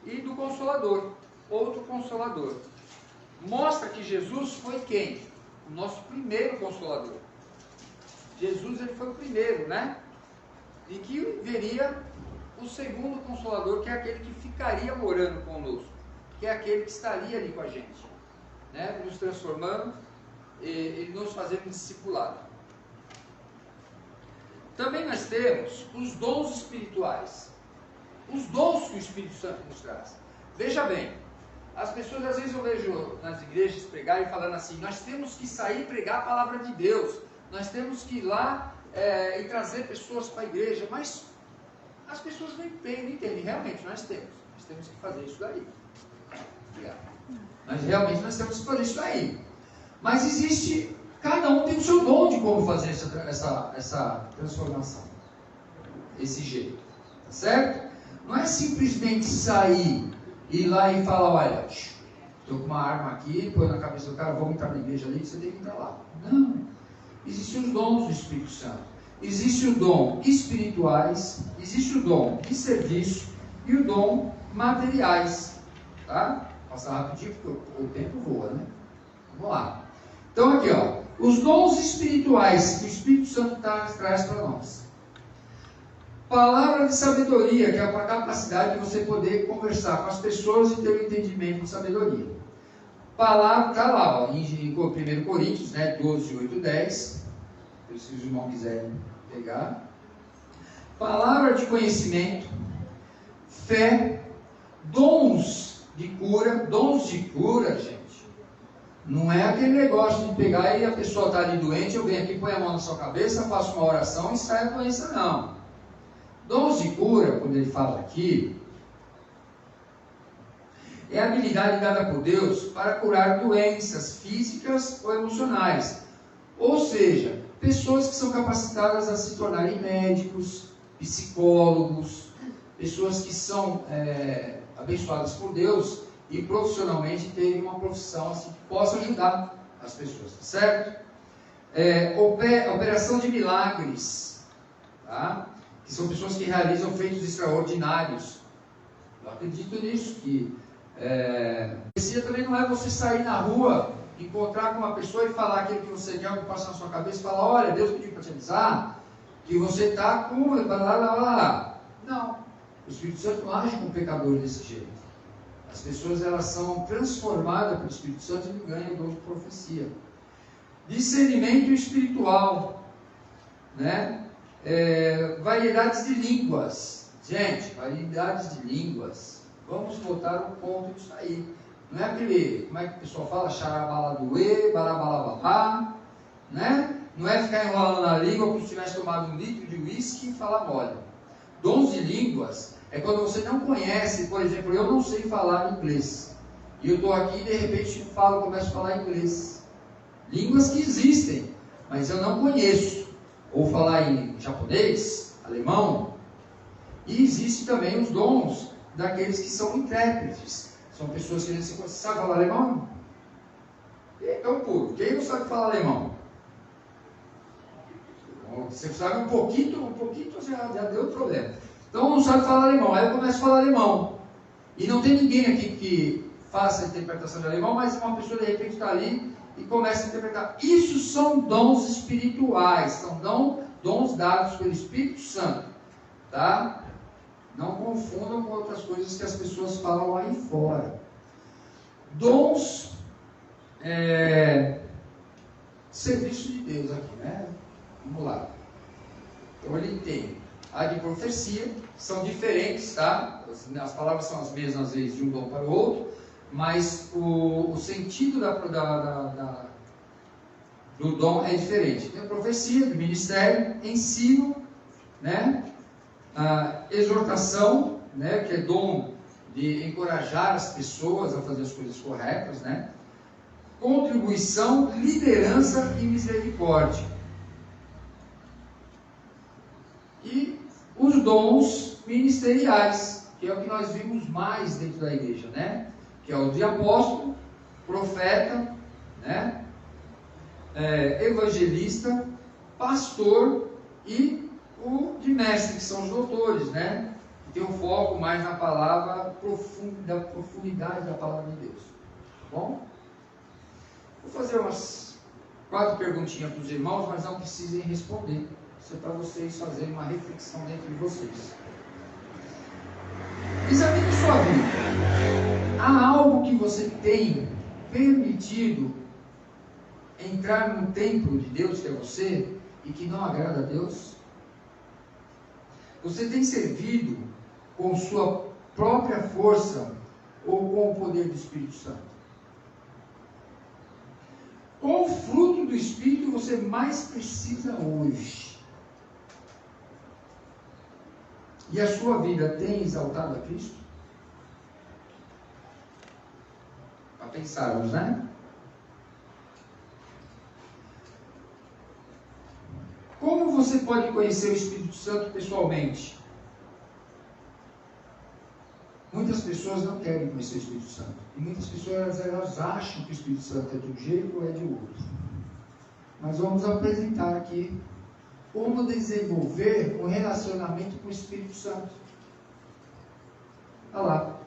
e do Consolador, outro Consolador. Mostra que Jesus foi quem? O nosso primeiro Consolador. Jesus, ele foi o primeiro, né? E que viria o segundo Consolador, que é aquele que ficaria morando conosco, que é aquele que estaria ali com a gente, né? Nos transformando e nos fazendo discipulado. Também nós temos os dons espirituais. Os dons que o Espírito Santo nos traz. Veja bem, as pessoas, às vezes eu vejo nas igrejas pregarem falando assim, nós temos que sair e pregar a palavra de Deus, nós temos que ir lá e trazer pessoas para a igreja, mas as pessoas não entendem, realmente nós temos que fazer isso daí. Obrigado. Nós temos que fazer isso daí. Mas existe, cada um tem o seu dom de como fazer essa transformação, esse jeito, tá certo? Não é simplesmente sair, ir lá e falar, olha, estou com uma arma aqui, põe na cabeça do cara, vamos entrar na igreja ali, você tem que entrar lá. Não, existem os dons do Espírito Santo. Existe o dom espirituais, existe o dom de serviço e o dom materiais, tá? Vou passar rapidinho porque o tempo voa, né? Vamos lá. Então aqui, ó, os dons espirituais que o Espírito Santo traz para nós. Palavra de sabedoria, que é a capacidade de você poder conversar com as pessoas e ter um entendimento de sabedoria. Palavra, está lá, ó, em 1 Coríntios, né, 12, 8, 10. Se os irmãos quiserem pegar. Palavra de conhecimento, fé, dons de cura, gente. Não é aquele negócio de pegar e a pessoa está ali doente, eu venho aqui, põe a mão na sua cabeça, faço uma oração e sai a doença, não. Dons de cura, quando ele fala aqui, é a habilidade dada por Deus para curar doenças físicas ou emocionais. Ou seja, pessoas que são capacitadas a se tornarem médicos, psicólogos, pessoas que são abençoadas por Deus e profissionalmente terem uma profissão assim, que possa ajudar as pessoas, certo? Operação de milagres, tá? Que são pessoas que realizam feitos extraordinários. Eu acredito nisso, que profecia também não é você sair na rua, encontrar com uma pessoa e falar aquilo que você quer, o que passa na sua cabeça, e falar, olha, Deus pediu para te avisar que você está com... Não, o Espírito Santo não age com o pecador desse jeito. As pessoas, elas são transformadas pelo Espírito Santo e ganham o dom de profecia. Discernimento espiritual, né? Variedades de línguas. Gente, variedades de línguas. Vamos voltar ao ponto disso aí. Não é aquele, como é que o pessoal fala? Xarabaladuê, barabalababá, né? Não é ficar enrolando na língua como se tivesse tomado um litro de uísque e falar mole. Dons de línguas é quando você não conhece, por exemplo, eu não sei falar inglês. E eu estou aqui e de repente começo a falar inglês. Línguas que existem, mas eu não conheço. Ou falar em japonês, alemão. E existem também os dons daqueles que são intérpretes. São pessoas que você sabe falar alemão? Então, puro. Quem não sabe falar alemão? Você sabe um pouquinho já deu problema. Então, não sabe falar alemão. Aí eu começo a falar alemão. E não tem ninguém aqui que faça a interpretação de alemão, mas uma pessoa de repente está ali e começa a interpretar. Isso são dons espirituais, são dons dados pelo Espírito Santo, tá? Não confundam com outras coisas que as pessoas falam lá em fora. Dons, serviço de Deus aqui, né? Vamos lá. Então ele tem a de profecia, são diferentes, tá? As palavras são as mesmas às vezes de um dom para o outro, mas o sentido do dom é diferente. Tem a profecia, do ministério, ensino, né? A exortação, né? Que é dom de encorajar as pessoas a fazer as coisas corretas, né? Contribuição, liderança e misericórdia. E os dons ministeriais, que é o que nós vimos mais dentro da igreja, né? Que é o de apóstolo, profeta, né? Evangelista, pastor e o de mestre, que são os doutores, né? Que tem um foco mais na palavra, da profundidade da palavra de Deus. Tá bom? Vou fazer umas 4 perguntinhas para os irmãos, mas não precisem responder. Isso é para vocês fazerem uma reflexão dentro de vocês. Examine sua vida. Há algo que você tem permitido entrar no templo de Deus, que é você, e que não agrada a Deus? Você tem servido com sua própria força ou com o poder do Espírito Santo? Qual fruto do Espírito você mais precisa hoje? E a sua vida tem exaltado a Cristo? Para pensarmos, né? Como você pode conhecer o Espírito Santo pessoalmente? Muitas pessoas não querem conhecer o Espírito Santo. E muitas pessoas elas acham que o Espírito Santo é de um jeito ou é de outro. Mas vamos apresentar aqui como desenvolver um relacionamento com o Espírito Santo. Olha lá.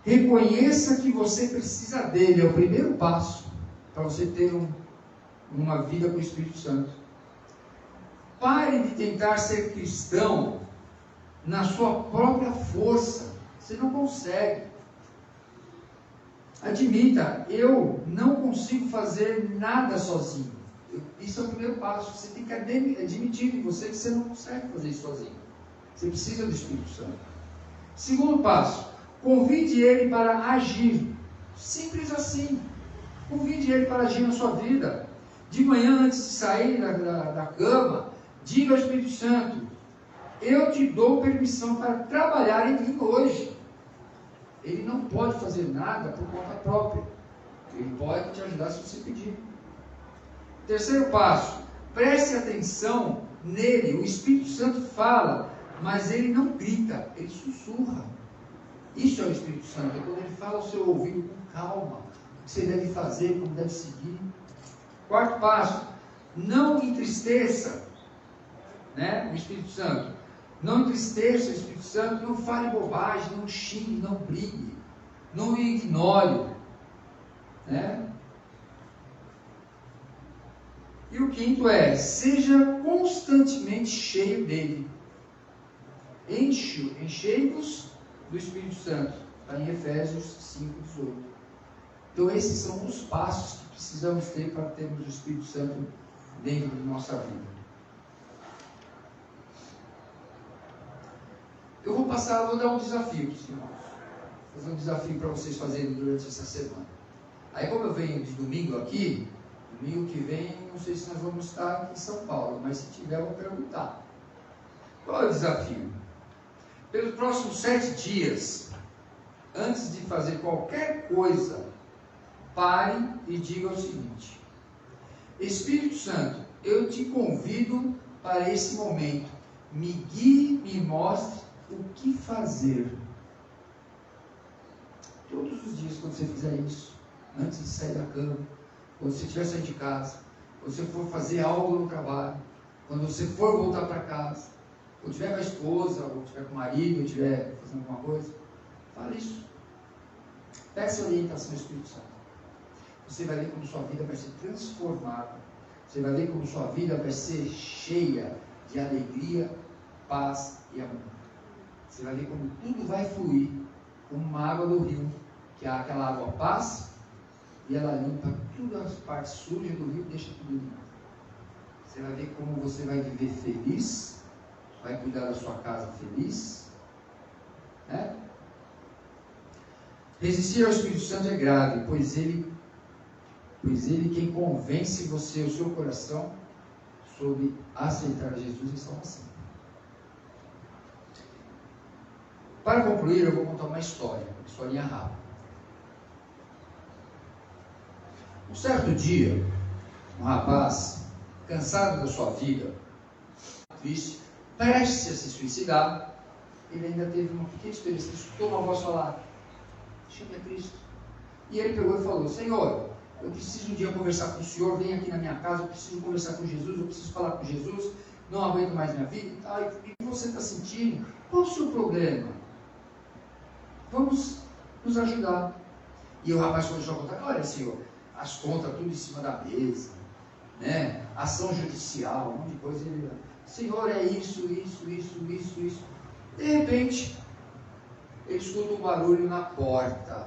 Reconheça que você precisa dele. É o primeiro passo para você ter uma vida com o Espírito Santo. Pare de tentar ser cristão na sua própria força. Você não consegue. Admita, eu não consigo fazer nada sozinho. Isso é o primeiro passo. Você tem que admitir em você que você não consegue fazer isso sozinho. Você precisa do Espírito Santo. Segundo passo, convide ele para agir. Simples assim. Convide ele para agir na sua vida. De manhã, antes de sair da cama, diga ao Espírito Santo: eu te dou permissão para trabalhar em mim hoje. Ele não pode fazer nada por conta própria. Ele pode te ajudar se você pedir. Terceiro passo, preste atenção nele. O Espírito Santo fala, mas ele não grita, ele sussurra. Isso é o Espírito Santo, é quando ele fala ao seu ouvido com calma, o que você deve fazer, como deve seguir. Quarto passo, não entristeça, né, o Espírito Santo. Não entristeça o Espírito Santo, não fale bobagem, não xingue, não brigue, não ignore, né? E o quinto é, seja constantemente cheio dele. Enchei-vos do Espírito Santo. Está em Efésios 5:18. Então esses são os passos que precisamos ter para termos o Espírito Santo dentro de nossa vida. Eu vou dar um desafio para os irmãos. Vou fazer um desafio para vocês fazerem durante essa semana. Aí como eu venho de domingo aqui, domingo que vem, não sei se nós vamos estar aqui em São Paulo, mas se tiver, eu vou perguntar. Qual é o desafio? Pelos próximos 7 dias, antes de fazer qualquer coisa, pare e diga o seguinte: Espírito Santo, eu te convido para esse momento. Me guie, me mostre o que fazer. Todos os dias, quando você fizer isso, antes de sair da cama, quando você estiver saindo de casa, quando você for fazer algo no trabalho, quando você for voltar para casa, ou estiver com a esposa, ou estiver com o marido, ou estiver fazendo alguma coisa, Fala isso. Peça orientação ao Espírito Santo. Você vai ver como sua vida vai ser transformada. Você vai ver como sua vida vai ser cheia de alegria, paz e amor. Você vai ver como tudo vai fluir como uma água do rio, que aquela água passa e ela limpa todas as partes sujas do rio e deixa tudo limpo. Você vai ver como você vai viver feliz, vai cuidar da sua casa feliz, né? Resistir ao Espírito Santo é grave, pois ele quem convence você, o seu coração, sobre aceitar Jesus em salvação. Para concluir, eu vou contar uma historinha rápida. Um certo dia, um rapaz, cansado da sua vida, triste, prestes a se suicidar, ele ainda teve uma pequena experiência, ele escutou uma voz falar: chame a Cristo. E ele pegou e falou: Senhor, eu preciso um dia conversar com o Senhor, vem aqui na minha casa, eu preciso conversar com Jesus, eu preciso falar com Jesus, não aguento mais minha vida e tal. E o que você está sentindo? Qual o seu problema? Vamos nos ajudar. E o rapaz começou a contar: olha, Senhor, as contas tudo em cima da mesa, né? Ação judicial, um monte de coisa. Ele: Senhor, é isso. De repente, ele escuta um barulho na porta.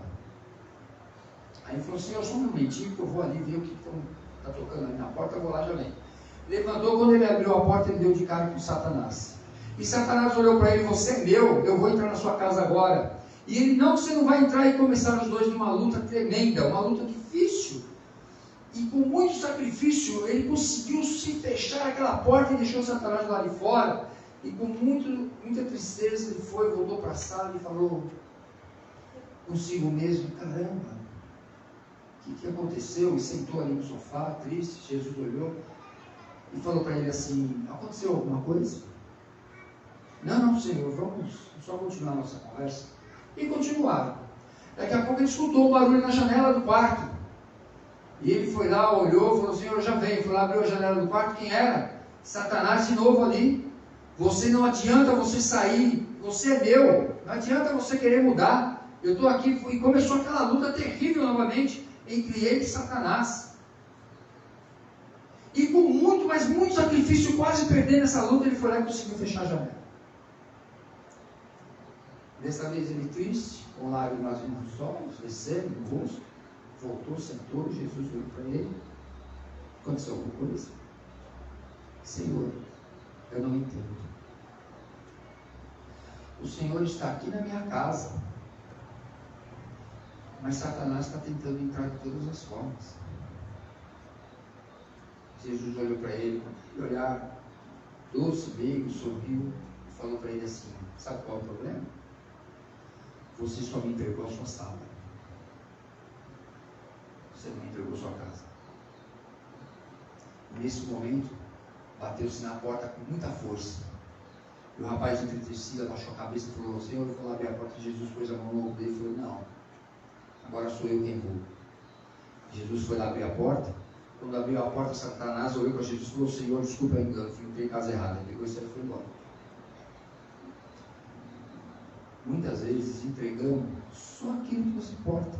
Aí ele falou: Senhor, só um momentinho que eu vou ali ver o que está tocando ali na porta, eu vou lá já vem. Levantou, quando ele abriu a porta, ele deu de cara com Satanás. E Satanás olhou para ele: você é meu, eu vou entrar na sua casa agora. E ele: não, você não vai entrar. E começaram os dois numa luta tremenda, uma luta difícil. E com muito sacrifício, ele conseguiu se fechar aquela porta e deixou Satanás lá de fora. E com muita tristeza, ele voltou para a sala e falou consigo mesmo: caramba, o que aconteceu? E sentou ali no sofá, triste. Jesus olhou e falou para ele assim: aconteceu alguma coisa? Não, Senhor, vamos só continuar a nossa conversa. E continuaram. Daqui a pouco ele escutou um barulho na janela do quarto. E ele foi lá, olhou, falou: Senhor, já venho. Foi lá, abriu a janela do quarto. Quem era? Satanás de novo ali. Você não adianta você sair, você é meu, não adianta você querer mudar. Eu estou aqui. E começou aquela luta terrível novamente entre ele e Satanás. E com muito, mas muito sacrifício, quase perdendo essa luta, ele foi lá e conseguiu fechar a janela. Dessa vez ele triste, com lágrimas nos olhos, descendo no rosto, voltou, sentou, Jesus olhou para ele: aconteceu alguma coisa? Senhor, eu não entendo. O Senhor está aqui na minha casa, mas Satanás está tentando entrar de todas as formas. Jesus olhou para ele com aquele olhar doce, meigo, sorriu e falou para ele assim: sabe qual é o problema? Você só me entregou a sua sala. Você não me entregou a sua casa. E nesse momento, bateu-se na porta com muita força. E o rapaz entristecido abaixou a cabeça e falou: Senhor, eu vou lá abrir a porta. Jesus pôs a mão no ombro dele e falou: não, agora sou eu quem vou. Jesus foi lá abrir a porta. Quando abriu a porta, Satanás olhou para Jesus e falou: Senhor, desculpa, engano, entrei em casa errada. Ele pegou e foi embora. Muitas vezes entregamos só aquilo que nos importa.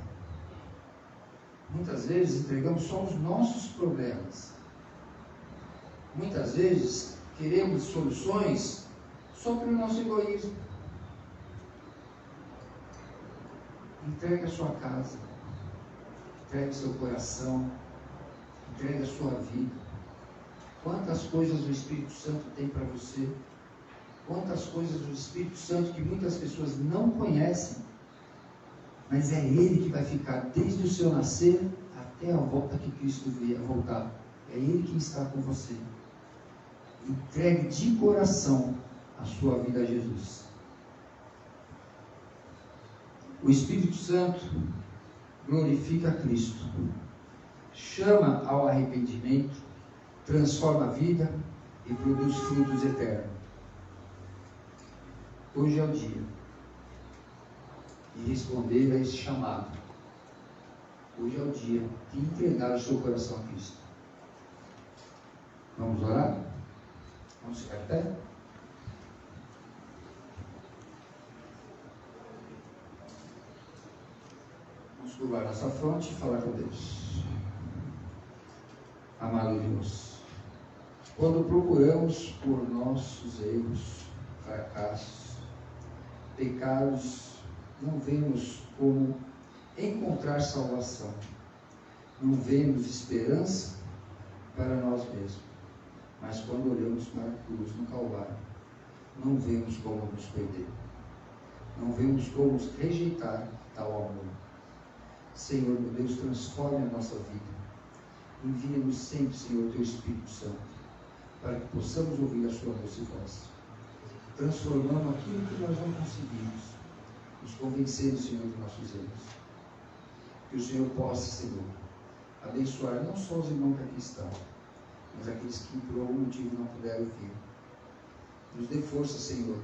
Muitas vezes entregamos só os nossos problemas. Muitas vezes queremos soluções só pelo nosso egoísmo. Entregue a sua casa, entregue seu coração, entregue a sua vida. Quantas coisas o Espírito Santo tem para você? Quantas coisas o Espírito Santo que muitas pessoas não conhecem, mas é Ele que vai ficar desde o seu nascer até a volta que Cristo vier voltar. É Ele que está com você. Entregue de coração a sua vida a Jesus. O Espírito Santo glorifica Cristo, chama ao arrependimento, transforma a vida e produz frutos eternos. Hoje é o dia de responder a esse chamado. Hoje é o dia de entregar o seu coração a Cristo. Vamos orar? Vamos ficar de pé? curvar nossa fronte e falar com Deus. Amado Deus, quando procuramos por nossos erros, fracassos, pecados, não vemos como encontrar salvação, não vemos esperança para nós mesmos, mas quando olhamos para a cruz no Calvário, não vemos como nos perder, não vemos como rejeitar tal amor. Senhor, meu Deus, transforme a nossa vida. Envia-nos sempre, Senhor, Teu Espírito Santo, para que possamos ouvir a Sua doce voz, transformando aquilo que nós não conseguimos, nos convencendo, Senhor, de nossos erros. Que o Senhor possa, Senhor, abençoar não só os irmãos que aqui estão, mas aqueles que por algum motivo não puderam vir. Nos dê força, Senhor,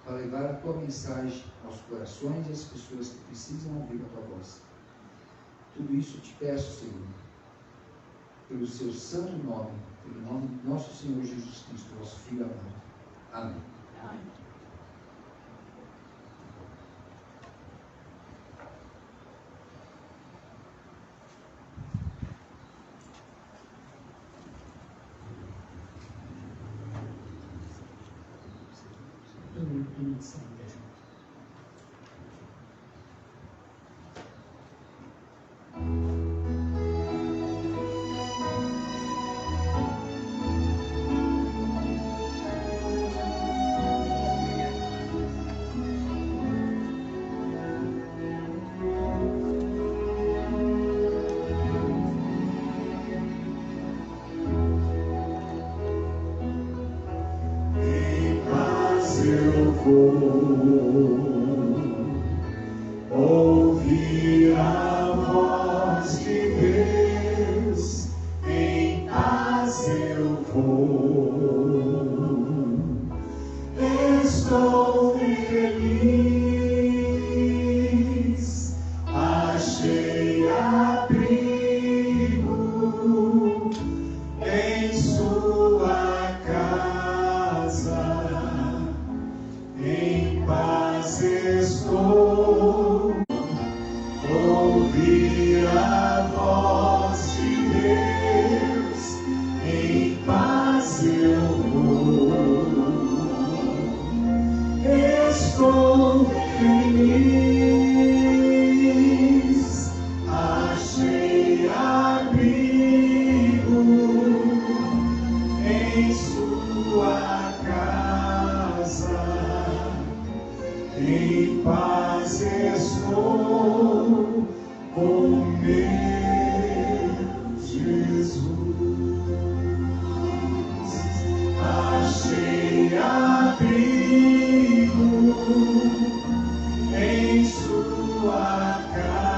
para levar a Tua mensagem aos corações e às pessoas que precisam ouvir a Tua voz. Tudo isso te peço, Senhor, pelo Seu santo nome, pelo nome de nosso Senhor Jesus Cristo, nosso Filho amado. Amém. Amém. Ouvir a voz de Deus, em paz eu vou. Estou feliz, achei abrigo em Sua casa. Em paz estou, ouvir a voz de Deus, em paz eu vou. Estou feliz, achei abrigo em Sua casa. Em paz estou com meu Jesus. Achei abrigo em Sua casa.